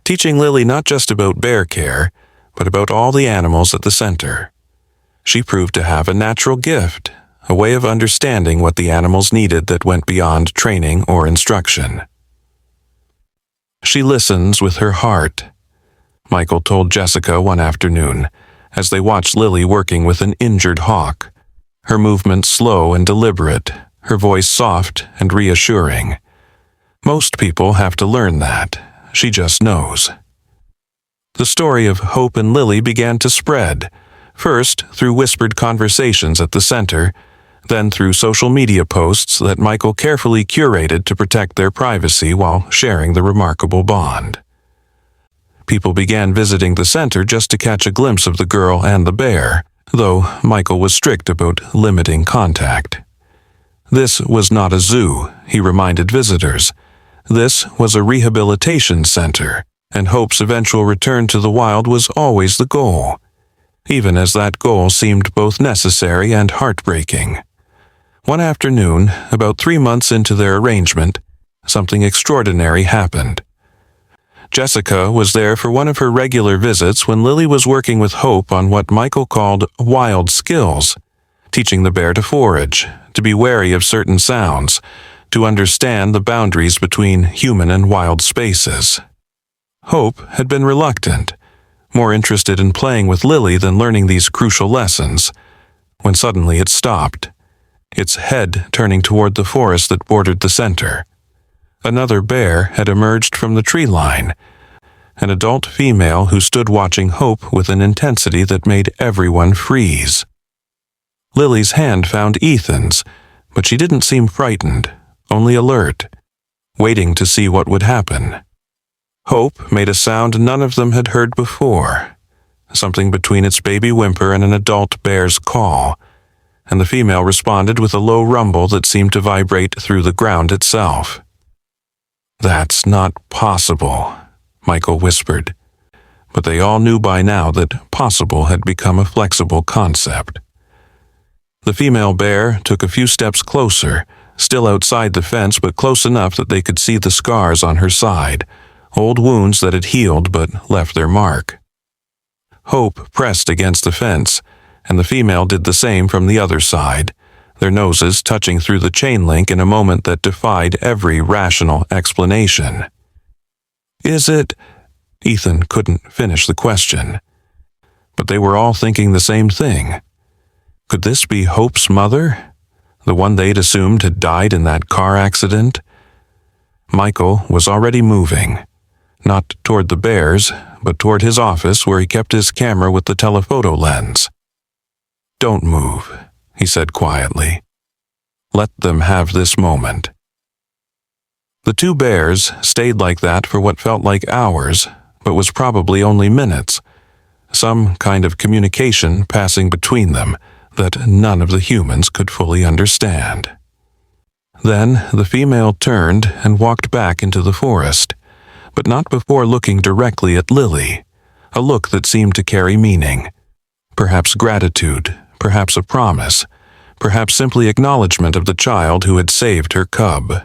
teaching Lily not just about bear care, but about all the animals at the center. She proved to have a natural gift, a way of understanding what the animals needed that went beyond training or instruction. "She listens with her heart," Michael told Jessica one afternoon, as they watched Lily working with an injured hawk, her movements slow and deliberate, her voice soft and reassuring. "Most people have to learn that. She just knows." The story of Hope and Lily began to spread, first through whispered conversations at the center, then through social media posts that Michael carefully curated to protect their privacy while sharing the remarkable bond. People began visiting the center just to catch a glimpse of the girl and the bear, though Michael was strict about limiting contact. This was not a zoo, he reminded visitors. This was a rehabilitation center, and Hope's eventual return to the wild was always the goal, even as that goal seemed both necessary and heartbreaking. One afternoon, about 3 months into their arrangement, something extraordinary happened. Jessica was there for one of her regular visits when Lily was working with Hope on what Michael called wild skills, teaching the bear to forage, to be wary of certain sounds, to understand the boundaries between human and wild spaces. Hope had been reluctant, more interested in playing with Lily than learning these crucial lessons, when suddenly it stopped, its head turning toward the forest that bordered the center. Another bear had emerged from the tree line, an adult female who stood watching Hope with an intensity that made everyone freeze. Lily's hand found Ethan's, but she didn't seem frightened, only alert, waiting to see what would happen. Hope made a sound none of them had heard before, something between its baby whimper and an adult bear's call, and the female responded with a low rumble that seemed to vibrate through the ground itself. "That's not possible," Michael whispered, but they all knew by now that possible had become a flexible concept. The female bear took a few steps closer, still outside the fence but close enough that they could see the scars on her side, old wounds that had healed but left their mark. Hope pressed against the fence, and the female did the same from the other side, their noses touching through the chain link in a moment that defied every rational explanation. "Is it?" Ethan couldn't finish the question. But they were all thinking the same thing. Could this be Hope's mother? The one they'd assumed had died in that car accident? Michael was already moving, not toward the bears, but toward his office where he kept his camera with the telephoto lens. "Don't move," he said quietly. Let them have this moment. The two bears stayed like that for what felt like hours, but was probably only minutes. Some kind of communication passing between them that none of the humans could fully understand. Then the female turned and walked back into the forest, but not before looking directly at Lily, a look that seemed to carry meaning. Perhaps gratitude, perhaps a promise, perhaps simply acknowledgement of the child who had saved her cub.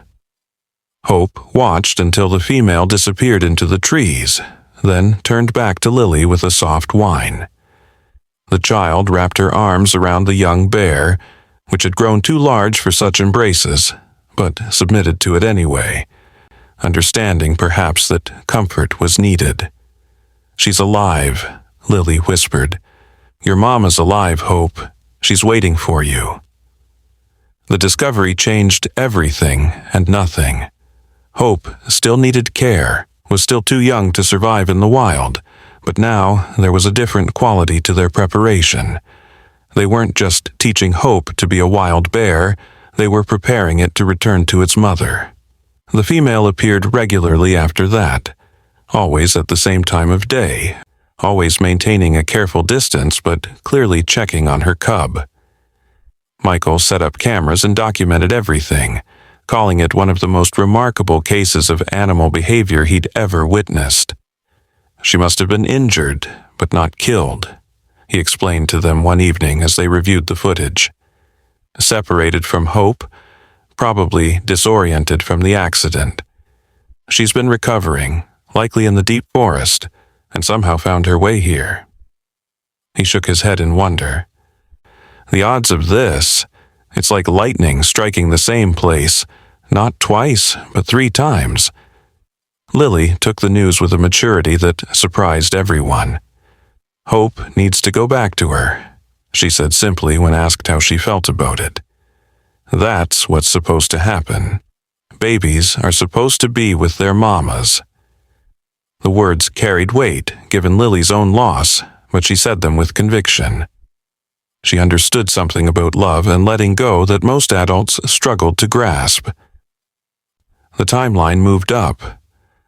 Hope watched until the female disappeared into the trees, then turned back to Lily with a soft whine. The child wrapped her arms around the young bear, which had grown too large for such embraces, but submitted to it anyway, understanding perhaps that comfort was needed. "She's alive," Lily whispered. "Your mama's alive, Hope. She's waiting for you." The discovery changed everything and nothing. Hope still needed care, was still too young to survive in the wild, but now there was a different quality to their preparation. They weren't just teaching Hope to be a wild bear, they were preparing it to return to its mother. The female appeared regularly after that, always at the same time of day, always maintaining a careful distance but clearly checking on her cub. Michael set up cameras and documented everything, calling it one of the most remarkable cases of animal behavior he'd ever witnessed. "She must have been injured, but not killed," he explained to them one evening as they reviewed the footage. Separated from Hope, probably disoriented from the accident. She's been recovering, likely in the deep forest, and somehow found her way here. He shook his head in wonder. The odds of this, it's like lightning striking the same place, not twice, but 3 times. Lily took the news with a maturity that surprised everyone. "Hope needs to go back to her," she said simply when asked how she felt about it. "That's what's supposed to happen. Babies are supposed to be with their mamas." The words carried weight, given Lily's own loss, but she said them with conviction. She understood something about love and letting go that most adults struggled to grasp. The timeline moved up.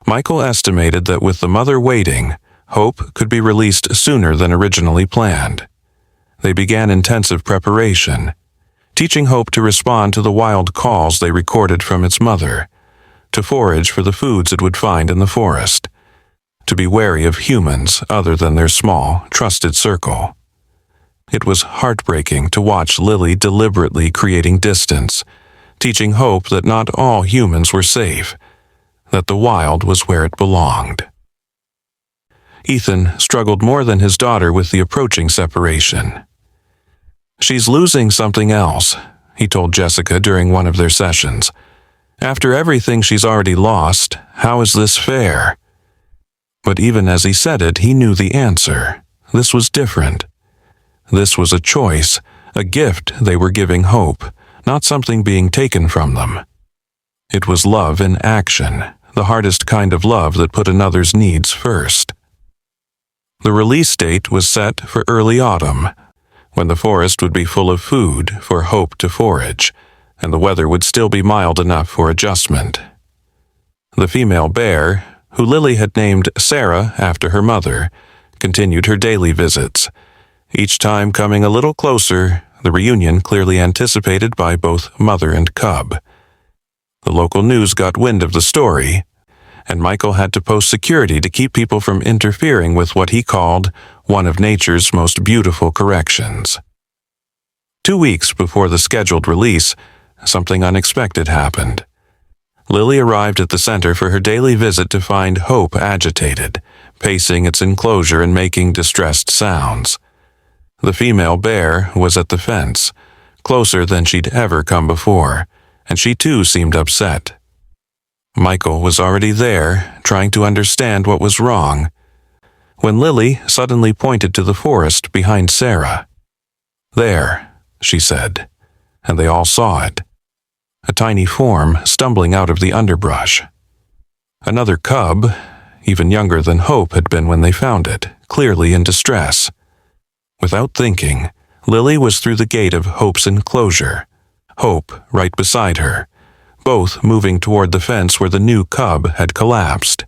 Michael estimated that with the mother waiting, Hope could be released sooner than originally planned. They began intensive preparation, teaching Hope to respond to the wild calls they recorded from its mother, to forage for the foods it would find in the forest, to be wary of humans other than their small, trusted circle. It was heartbreaking to watch Lily deliberately creating distance, teaching Hope that not all humans were safe, that the wild was where it belonged. Ethan struggled more than his daughter with the approaching separation. "She's losing something else," he told Jessica during one of their sessions. "After everything she's already lost, how is this fair?" But even as he said it, he knew the answer. This was different. This was a choice, a gift they were giving Hope, not something being taken from them. It was love in action, the hardest kind of love that put another's needs first. The release date was set for early autumn, when the forest would be full of food for Hope to forage, and the weather would still be mild enough for adjustment. The female bear, who Lily had named Sarah after her mother, continued her daily visits, each time coming a little closer, the reunion clearly anticipated by both mother and cub. The local news got wind of the story, and Michael had to post security to keep people from interfering with what he called one of nature's most beautiful corrections. 2 weeks before the scheduled release, something unexpected happened. Lily arrived at the center for her daily visit to find Hope agitated, pacing its enclosure and making distressed sounds. The female bear was at the fence, closer than she'd ever come before, and she too seemed upset. Michael was already there, trying to understand what was wrong, when Lily suddenly pointed to the forest behind Sarah. "There," she said, and they all saw it. A tiny form stumbling out of the underbrush. Another cub, even younger than Hope had been when they found it, clearly in distress. Without thinking, Lily was through the gate of Hope's enclosure, Hope right beside her, both moving toward the fence where the new cub had collapsed.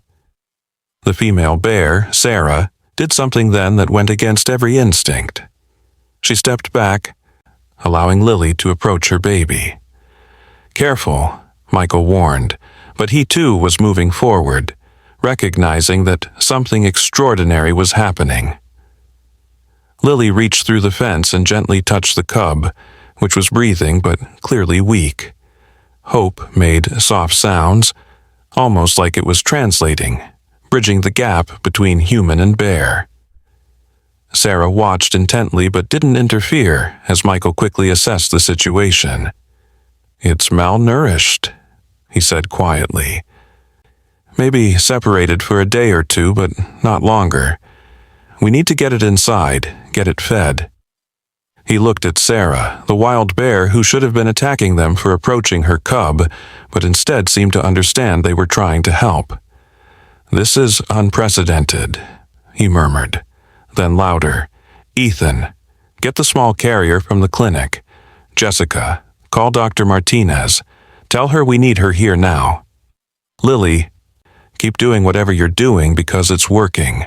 The female bear, Sarah, did something then that went against every instinct. She stepped back, allowing Lily to approach her baby. Careful, Michael warned, but he too was moving forward, recognizing that something extraordinary was happening. Lily reached through the fence and gently touched the cub, which was breathing but clearly weak. Hope made soft sounds, almost like it was translating, bridging the gap between human and bear. Sarah watched intently but didn't interfere as Michael quickly assessed the situation. "It's malnourished," he said quietly. "Maybe separated for a day or two, but not longer. We need to get it inside, get it fed." He looked at Sarah, the wild bear who should have been attacking them for approaching her cub, but instead seemed to understand they were trying to help. "This is unprecedented," he murmured. Then louder, "Ethan, get the small carrier from the clinic. Jessica, call Dr. Martinez. Tell her we need her here now. Lily, keep doing whatever you're doing because it's working."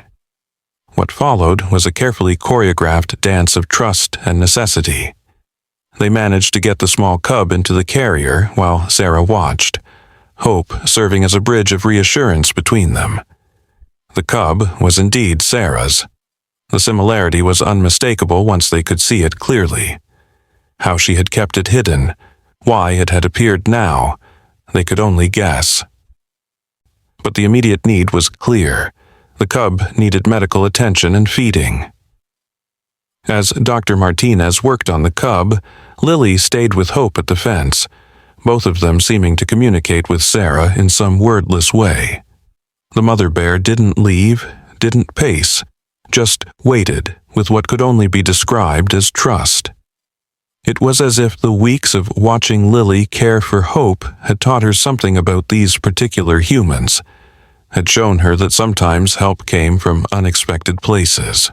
What followed was a carefully choreographed dance of trust and necessity. They managed to get the small cub into the carrier while Sarah watched, Hope serving as a bridge of reassurance between them. The cub was indeed Sarah's. The similarity was unmistakable once they could see it clearly. How she had kept it hidden, why it had appeared now, they could only guess. But the immediate need was clear. The cub needed medical attention and feeding. As Dr. Martinez worked on the cub, Lily stayed with Hope at the fence, both of them seeming to communicate with Sarah in some wordless way. The mother bear didn't leave, didn't pace, just waited with what could only be described as trust. It was as if the weeks of watching Lily care for Hope had taught her something about these particular humans, had shown her that sometimes help came from unexpected places.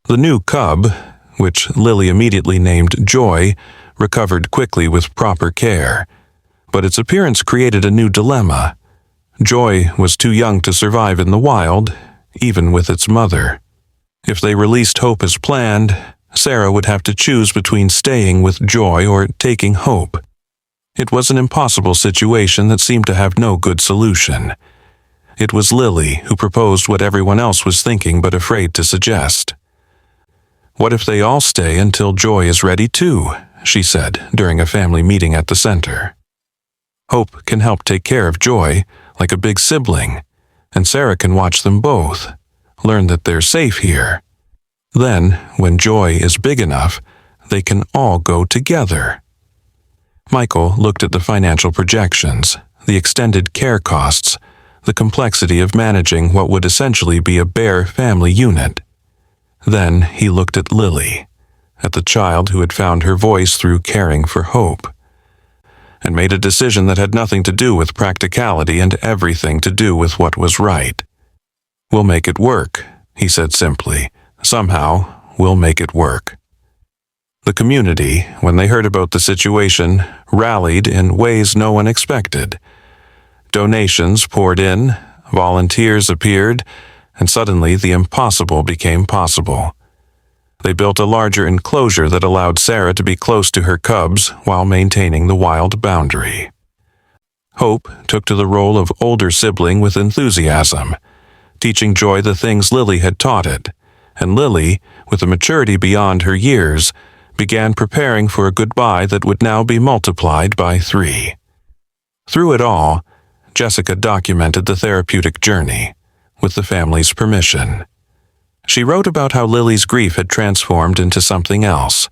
The new cub, which Lily immediately named Joy, recovered quickly with proper care, but its appearance created a new dilemma. Joy was too young to survive in the wild, even with its mother. If they released Hope as planned, Sarah would have to choose between staying with Joy or taking Hope. It was an impossible situation that seemed to have no good solution. It was Lily who proposed what everyone else was thinking but afraid to suggest. "What if they all stay until Joy is ready too?" she said during a family meeting at the center. "Hope can help take care of Joy, like a big sibling, and Sarah can watch them both, learn that they're safe here. Then, when Joy is big enough, they can all go together." Michael looked at the financial projections, the extended care costs, the complexity of managing what would essentially be a bare family unit. Then he looked at Lily, at the child who had found her voice through caring for Hope, and made a decision that had nothing to do with practicality and everything to do with what was right. "We'll make it work," he said simply. "Somehow, we'll make it work." The community, when they heard about the situation, rallied in ways no one expected. Donations poured in, volunteers appeared, and suddenly the impossible became possible. They built a larger enclosure that allowed Sarah to be close to her cubs while maintaining the wild boundary. Hope took to the role of older sibling with enthusiasm, teaching Joy the things Lily had taught it, and Lily, with a maturity beyond her years, began preparing for a goodbye that would now be multiplied by 3. Through it all, Jessica documented the therapeutic journey, with the family's permission. She wrote about how Lily's grief had transformed into something else,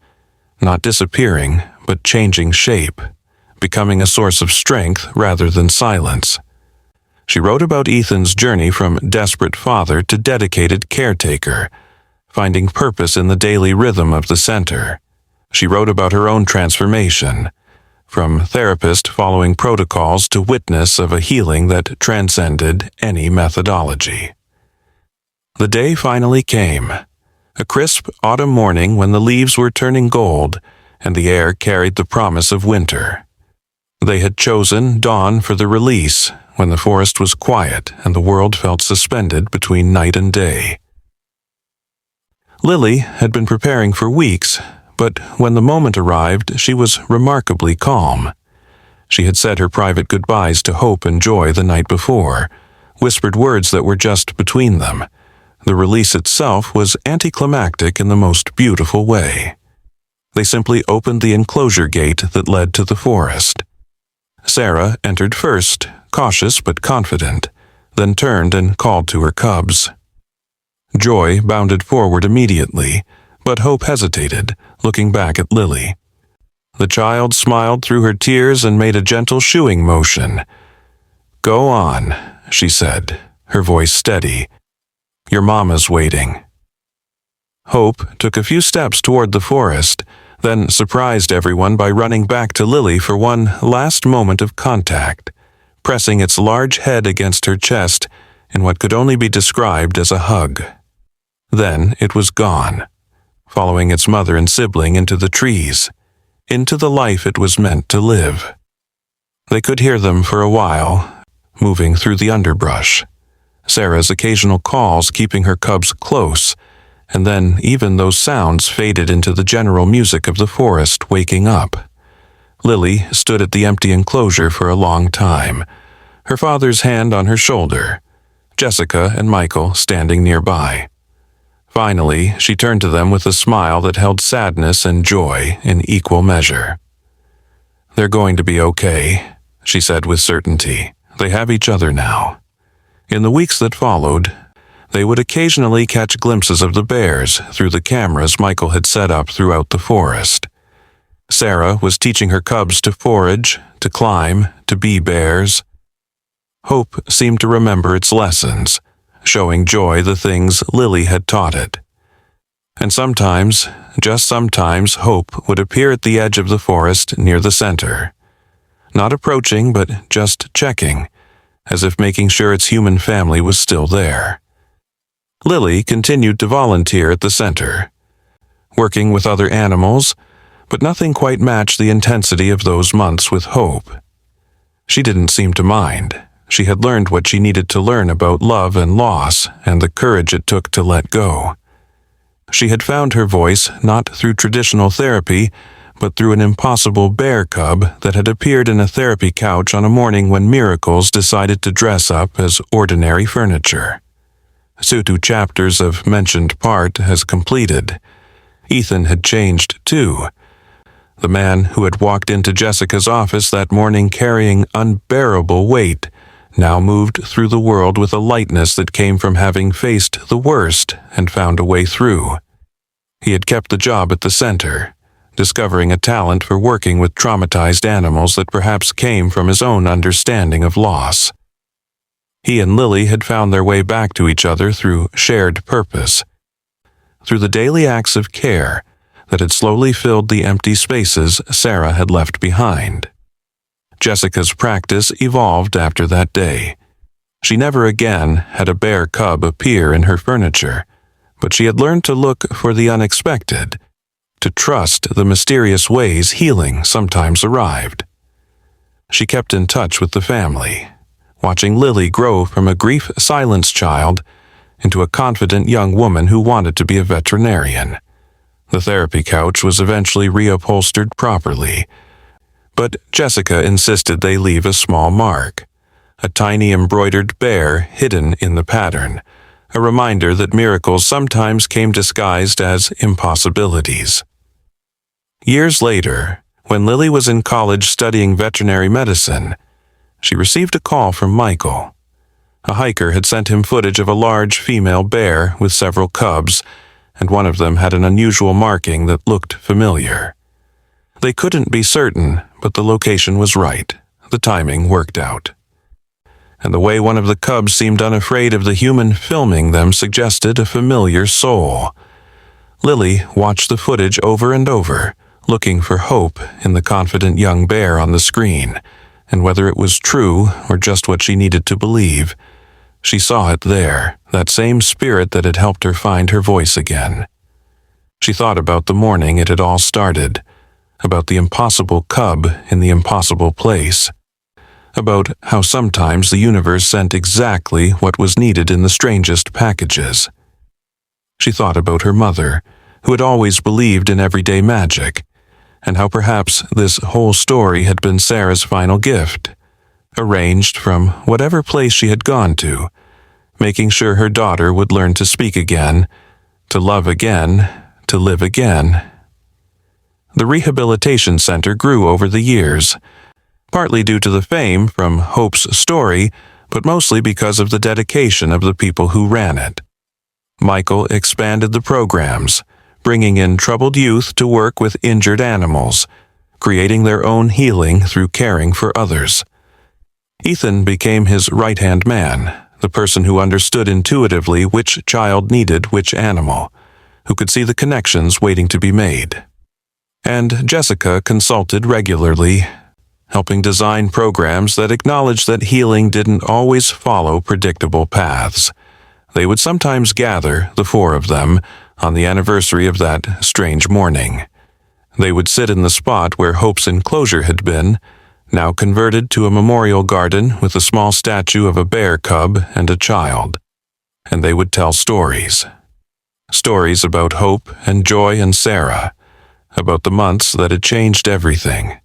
not disappearing, but changing shape, becoming a source of strength rather than silence. She wrote about Ethan's journey from desperate father to dedicated caretaker, finding purpose in the daily rhythm of the center. She wrote about her own transformation, from therapist following protocols to witness of a healing that transcended any methodology. The day finally came, a crisp autumn morning when the leaves were turning gold and the air carried the promise of winter. They had chosen dawn for the release, when the forest was quiet and the world felt suspended between night and day. Lily had been preparing for weeks, but when the moment arrived, she was remarkably calm. She had said her private goodbyes to Hope and Joy the night before, whispered words that were just between them. The release itself was anticlimactic in the most beautiful way. They simply opened the enclosure gate that led to the forest. Sarah entered first, cautious but confident, then turned and called to her cubs. Joy bounded forward immediately, but Hope hesitated, looking back at Lily. The child smiled through her tears and made a gentle shooing motion. "Go on," she said, her voice steady. "Your mama's waiting." Hope took a few steps toward the forest, then surprised everyone by running back to Lily for one last moment of contact, pressing its large head against her chest in what could only be described as a hug. Then it was gone, following its mother and sibling into the trees, into the life it was meant to live. They could hear them for a while, moving through the underbrush, Sarah's occasional calls keeping her cubs close, and then even those sounds faded into the general music of the forest waking up. Lily stood at the empty enclosure for a long time, her father's hand on her shoulder, Jessica and Michael standing nearby. Finally, she turned to them with a smile that held sadness and joy in equal measure. "They're going to be okay," she said with certainty. "They have each other now." In the weeks that followed, they would occasionally catch glimpses of the bears through the cameras Michael had set up throughout the forest. Sarah was teaching her cubs to forage, to climb, to be bears. Hope seemed to remember its lessons, showing Joy the things Lily had taught it. And sometimes, just sometimes, Hope would appear at the edge of the forest near the center. Not approaching, but just checking, as if making sure its human family was still there. Lily continued to volunteer at the center, working with other animals, but nothing quite matched the intensity of those months with Hope. She didn't seem to mind. She had learned what she needed to learn about love and loss and the courage it took to let go. She had found her voice not through traditional therapy, but through an impossible bear cub that had appeared in a therapy couch on a morning when Miracles decided to dress up as ordinary furniture. So 2 chapters of mentioned part has completed. Ethan had changed too. The man who had walked into Jessica's office that morning carrying unbearable weight now moved through the world with a lightness that came from having faced the worst and found a way through. He had kept the job at the center, discovering a talent for working with traumatized animals that perhaps came from his own understanding of loss. He and Lily had found their way back to each other through shared purpose, through the daily acts of care that had slowly filled the empty spaces Sarah had left behind. Jessica's practice evolved after that day. She never again had a bear cub appear in her furniture, but she had learned to look for the unexpected, to trust the mysterious ways healing sometimes arrived. She kept in touch with the family, watching Lily grow from a grief-silenced child into a confident young woman who wanted to be a veterinarian. The therapy couch was eventually reupholstered properly, but Jessica insisted they leave a small mark, a tiny embroidered bear hidden in the pattern, a reminder that miracles sometimes came disguised as impossibilities. Years later, when Lily was in college studying veterinary medicine, she received a call from Michael. A hiker had sent him footage of a large female bear with several cubs, and one of them had an unusual marking that looked familiar. They couldn't be certain, but the location was right. The timing worked out. And the way one of the cubs seemed unafraid of the human filming them suggested a familiar soul. Lily watched the footage over and over, looking for hope in the confident young bear on the screen, and whether it was true or just what she needed to believe, she saw it there, that same spirit that had helped her find her voice again. She thought about the morning it had all started, about the impossible cub in the impossible place, about how sometimes the universe sent exactly what was needed in the strangest packages. She thought about her mother, who had always believed in everyday magic, and how perhaps this whole story had been Sarah's final gift, arranged from whatever place she had gone to, making sure her daughter would learn to speak again, to love again, to live again. The rehabilitation center grew over the years, partly due to the fame from Hope's story, but mostly because of the dedication of the people who ran it. Michael expanded the programs, bringing in troubled youth to work with injured animals, creating their own healing through caring for others. Ethan became his right-hand man, the person who understood intuitively which child needed which animal, who could see the connections waiting to be made. And Jessica consulted regularly, helping design programs that acknowledged that healing didn't always follow predictable paths. They would sometimes gather, the four of them, on the anniversary of that strange morning. They would sit in the spot where Hope's enclosure had been, now converted to a memorial garden with a small statue of a bear cub and a child. And they would tell stories. Stories about Hope and Joy and Sarah, about the months that had changed everything,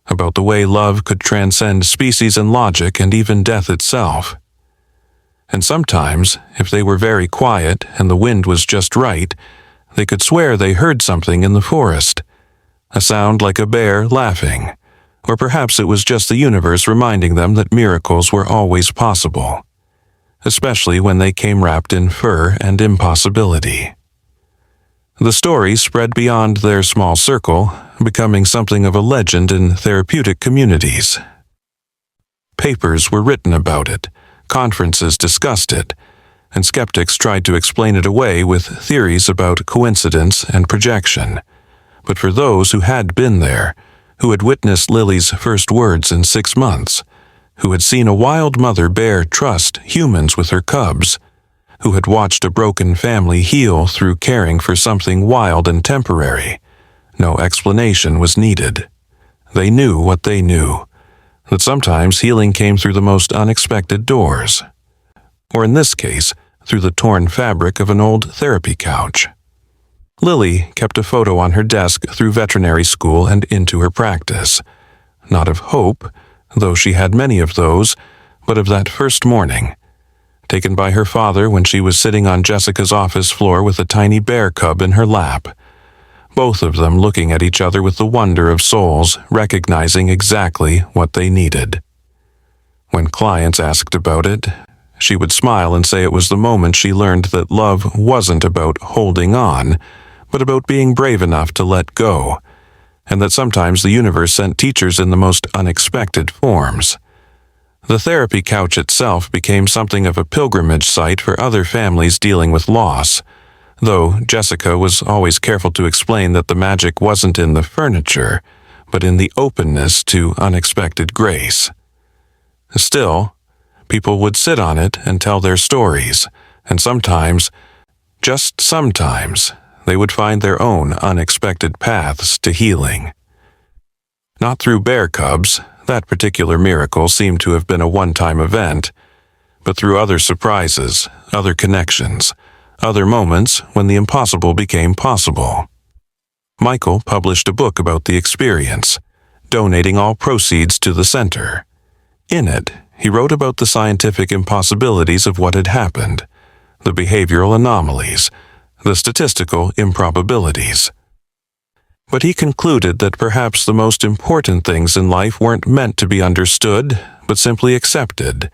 about the way love could transcend species and logic and even death itself. And sometimes, if they were very quiet and the wind was just right, they could swear they heard something in the forest, a sound like a bear laughing, or perhaps it was just the universe reminding them that miracles were always possible, especially when they came wrapped in fur and impossibility. The story spread beyond their small circle, becoming something of a legend in therapeutic communities. Papers were written about it, conferences discussed it, and skeptics tried to explain it away with theories about coincidence and projection. But for those who had been there, who had witnessed Lily's first words in 6 months, who had seen a wild mother bear trust humans with her cubs, who had watched a broken family heal through caring for something wild and temporary, no explanation was needed. They knew what they knew, that sometimes healing came through the most unexpected doors, or in this case, through the torn fabric of an old therapy couch. Lily kept a photo on her desk through veterinary school and into her practice, not of Hope, though she had many of those, but of that first morning, taken by her father when she was sitting on Jessica's office floor with a tiny bear cub in her lap, both of them looking at each other with the wonder of souls recognizing exactly what they needed. When clients asked about it, she would smile and say it was the moment she learned that love wasn't about holding on, but about being brave enough to let go, and that sometimes the universe sent teachers in the most unexpected forms. The therapy couch itself became something of a pilgrimage site for other families dealing with loss, though Jessica was always careful to explain that the magic wasn't in the furniture, but in the openness to unexpected grace. Still, people would sit on it and tell their stories, and sometimes, just sometimes, they would find their own unexpected paths to healing. Not through bear cubs, that particular miracle seemed to have been a one-time event, but through other surprises, other connections, other moments when the impossible became possible. Michael published a book about the experience, donating all proceeds to the center. In it, he wrote about the scientific impossibilities of what had happened, the behavioral anomalies, the statistical improbabilities. But he concluded that perhaps the most important things in life weren't meant to be understood, but simply accepted,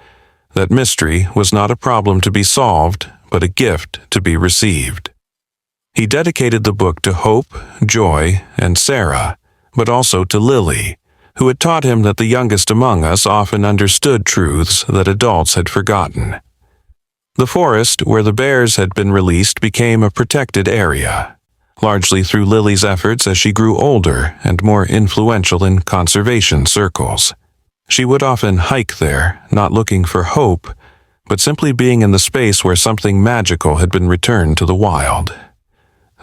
that mystery was not a problem to be solved, but a gift to be received. He dedicated the book to Hope, Joy, and Sarah, but also to Lily, who had taught him that the youngest among us often understood truths that adults had forgotten. The forest where the bears had been released became a protected area, largely through Lily's efforts as she grew older and more influential in conservation circles. She would often hike there, not looking for hope, but simply being in the space where something magical had been returned to the wild.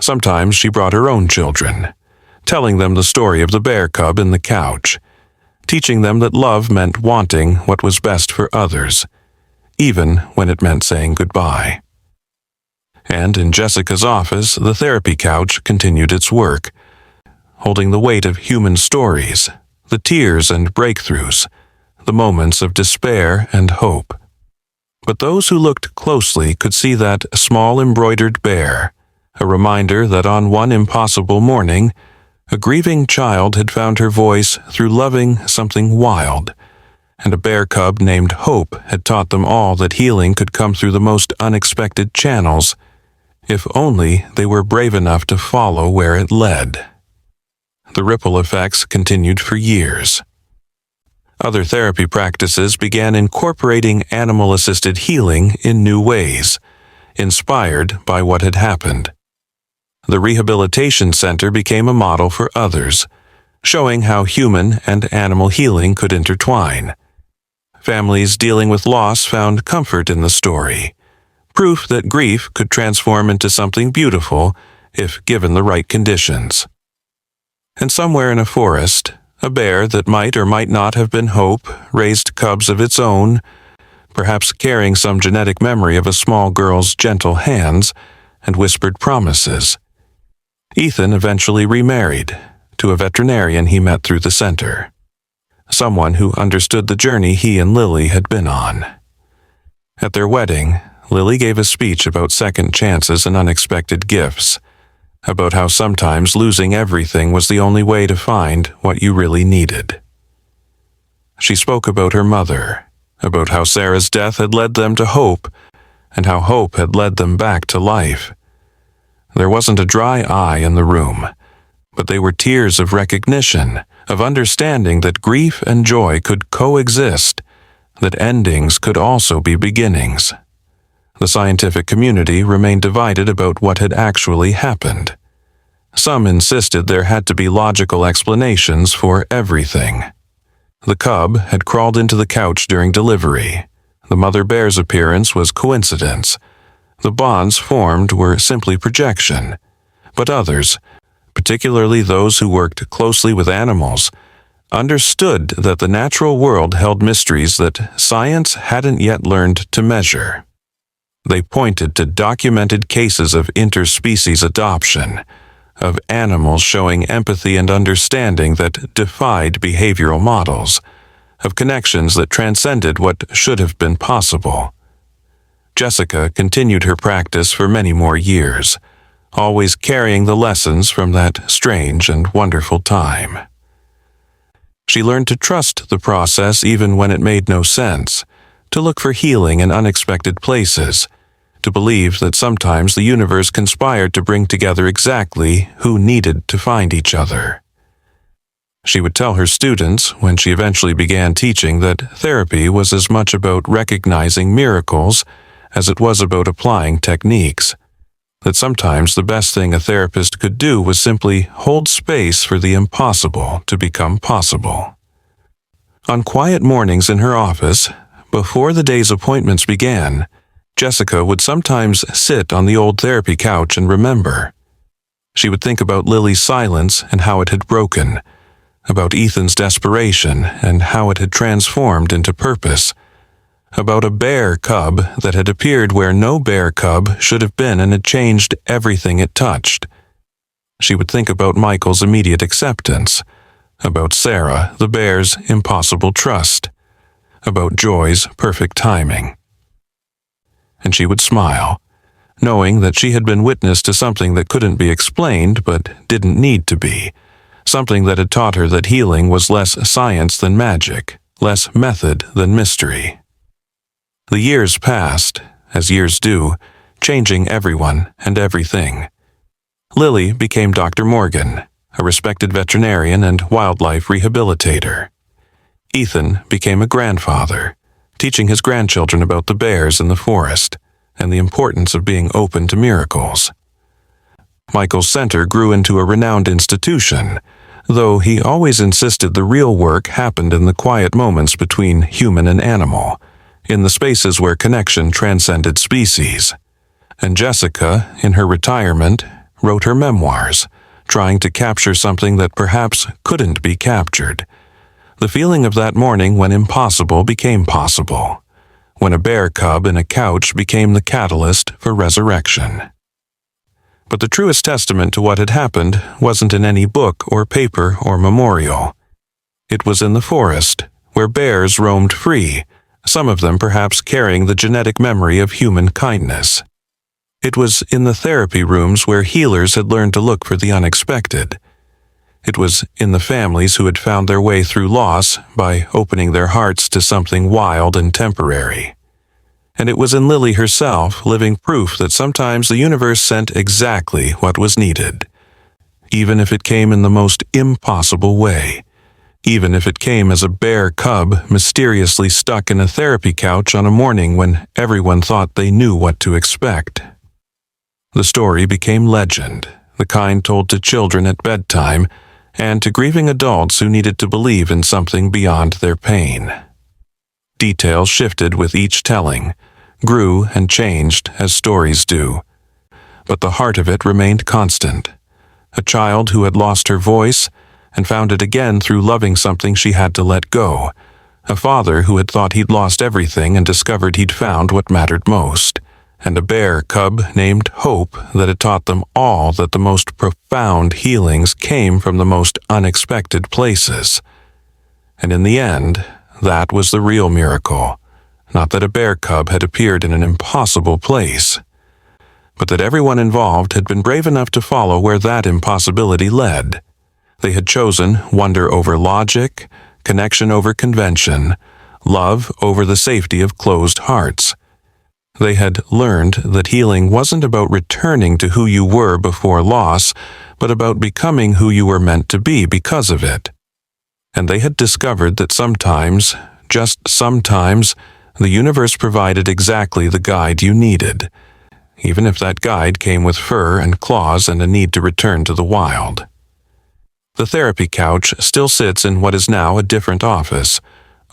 Sometimes she brought her own children, telling them the story of the bear cub in the couch, teaching them that love meant wanting what was best for others, even when it meant saying goodbye. And in Jessica's office, the therapy couch continued its work, holding the weight of human stories, the tears and breakthroughs, the moments of despair and hope. But those who looked closely could see that small embroidered bear, a reminder that on one impossible morning, a grieving child had found her voice through loving something wild, and a bear cub named Hope had taught them all that healing could come through the most unexpected channels, if only they were brave enough to follow where it led. The ripple effects continued for years. Other therapy practices began incorporating animal-assisted healing in new ways, inspired by what had happened. The Rehabilitation Center became a model for others, showing how human and animal healing could intertwine. Families dealing with loss found comfort in the story, proof that grief could transform into something beautiful if given the right conditions. And somewhere in a forest, a bear that might or might not have been Hope raised cubs of its own, perhaps carrying some genetic memory of a small girl's gentle hands and whispered promises. Ethan eventually remarried to a veterinarian he met through the center, someone who understood the journey he and Lily had been on. At their wedding, Lily gave a speech about second chances and unexpected gifts, about how sometimes losing everything was the only way to find what you really needed. She spoke about her mother, about how Sarah's death had led them to hope, and how hope had led them back to life. There wasn't a dry eye in the room, but they were tears of recognition, of understanding that grief and joy could coexist, that endings could also be beginnings. The scientific community remained divided about what had actually happened. Some insisted there had to be logical explanations for everything. The cub had crawled into the couch during delivery. The mother bear's appearance was coincidence. The bonds formed were simply projection. But others, particularly those who worked closely with animals, understood that the natural world held mysteries that science hadn't yet learned to measure. They pointed to documented cases of interspecies adoption, of animals showing empathy and understanding that defied behavioral models, of connections that transcended what should have been possible. Jessica continued her practice for many more years, always carrying the lessons from that strange and wonderful time. She learned to trust the process even when it made no sense, to look for healing in unexpected places, to believe that sometimes the universe conspired to bring together exactly who needed to find each other. She would tell her students, when she eventually began teaching, that therapy was as much about recognizing miracles as it was about applying techniques, that sometimes the best thing a therapist could do was simply hold space for the impossible to become possible. On quiet mornings in her office, before the day's appointments began, Jessica would sometimes sit on the old therapy couch and remember. She would think about Lily's silence and how it had broken, about Ethan's desperation and how it had transformed into purpose, about a bear cub that had appeared where no bear cub should have been and had changed everything it touched. She would think about Michael's immediate acceptance, about Sarah, the bear's impossible trust, about Joy's perfect timing. And she would smile, knowing that she had been witness to something that couldn't be explained but didn't need to be, something that had taught her that healing was less science than magic, less method than mystery. The years passed, as years do, changing everyone and everything. Lily became Dr. Morgan, a respected veterinarian and wildlife rehabilitator. Ethan became a grandfather, teaching his grandchildren about the bears in the forest and the importance of being open to miracles. Michael's center grew into a renowned institution, though he always insisted the real work happened in the quiet moments between human and animal, in the spaces where connection transcended species. And Jessica, in her retirement, wrote her memoirs, trying to capture something that perhaps couldn't be captured. The feeling of that morning when impossible became possible, when a bear cub in a couch became the catalyst for resurrection. But the truest testament to what had happened wasn't in any book or paper or memorial. It was in the forest, where bears roamed free, some of them perhaps carrying the genetic memory of human kindness. It was in the therapy rooms where healers had learned to look for the unexpected. It was in the families who had found their way through loss by opening their hearts to something wild and temporary. And it was in Lily herself, living proof that sometimes the universe sent exactly what was needed, even if it came in the most impossible way, even if it came as a bear cub mysteriously stuck in a therapy couch on a morning when everyone thought they knew what to expect. The story became legend, the kind told to children at bedtime and to grieving adults who needed to believe in something beyond their pain. Details shifted with each telling, grew and changed as stories do. But the heart of it remained constant. A child who had lost her voice and found it again through loving something she had to let go. A father who had thought he'd lost everything and discovered he'd found what mattered most. And a bear cub named Hope that had taught them all that the most profound healings came from the most unexpected places. And in the end, that was the real miracle. Not that a bear cub had appeared in an impossible place, but that everyone involved had been brave enough to follow where that impossibility led. They had chosen wonder over logic, connection over convention, love over the safety of closed hearts. They had learned that healing wasn't about returning to who you were before loss, but about becoming who you were meant to be because of it. And they had discovered that sometimes, just sometimes, the universe provided exactly the guide you needed, even if that guide came with fur and claws and a need to return to the wild. The therapy couch still sits in what is now a different office,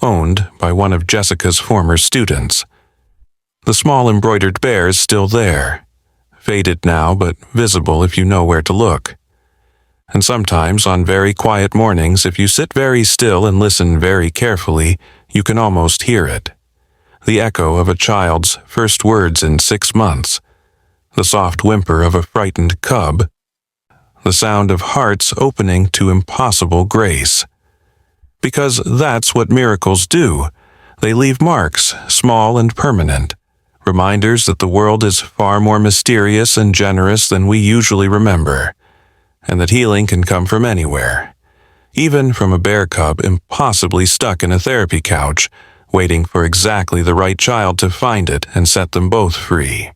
owned by one of Jessica's former students. The small embroidered bear is still there, faded now but visible if you know where to look. And sometimes on very quiet mornings, if you sit very still and listen very carefully, you can almost hear it. The echo of a child's first words in 6 months, the soft whimper of a frightened cub, the sound of hearts opening to impossible grace. Because that's what miracles do. They leave marks, small and permanent, reminders that the world is far more mysterious and generous than we usually remember, and that healing can come from anywhere, even from a bear cub impossibly stuck in a therapy couch, waiting for exactly the right child to find it and set them both free.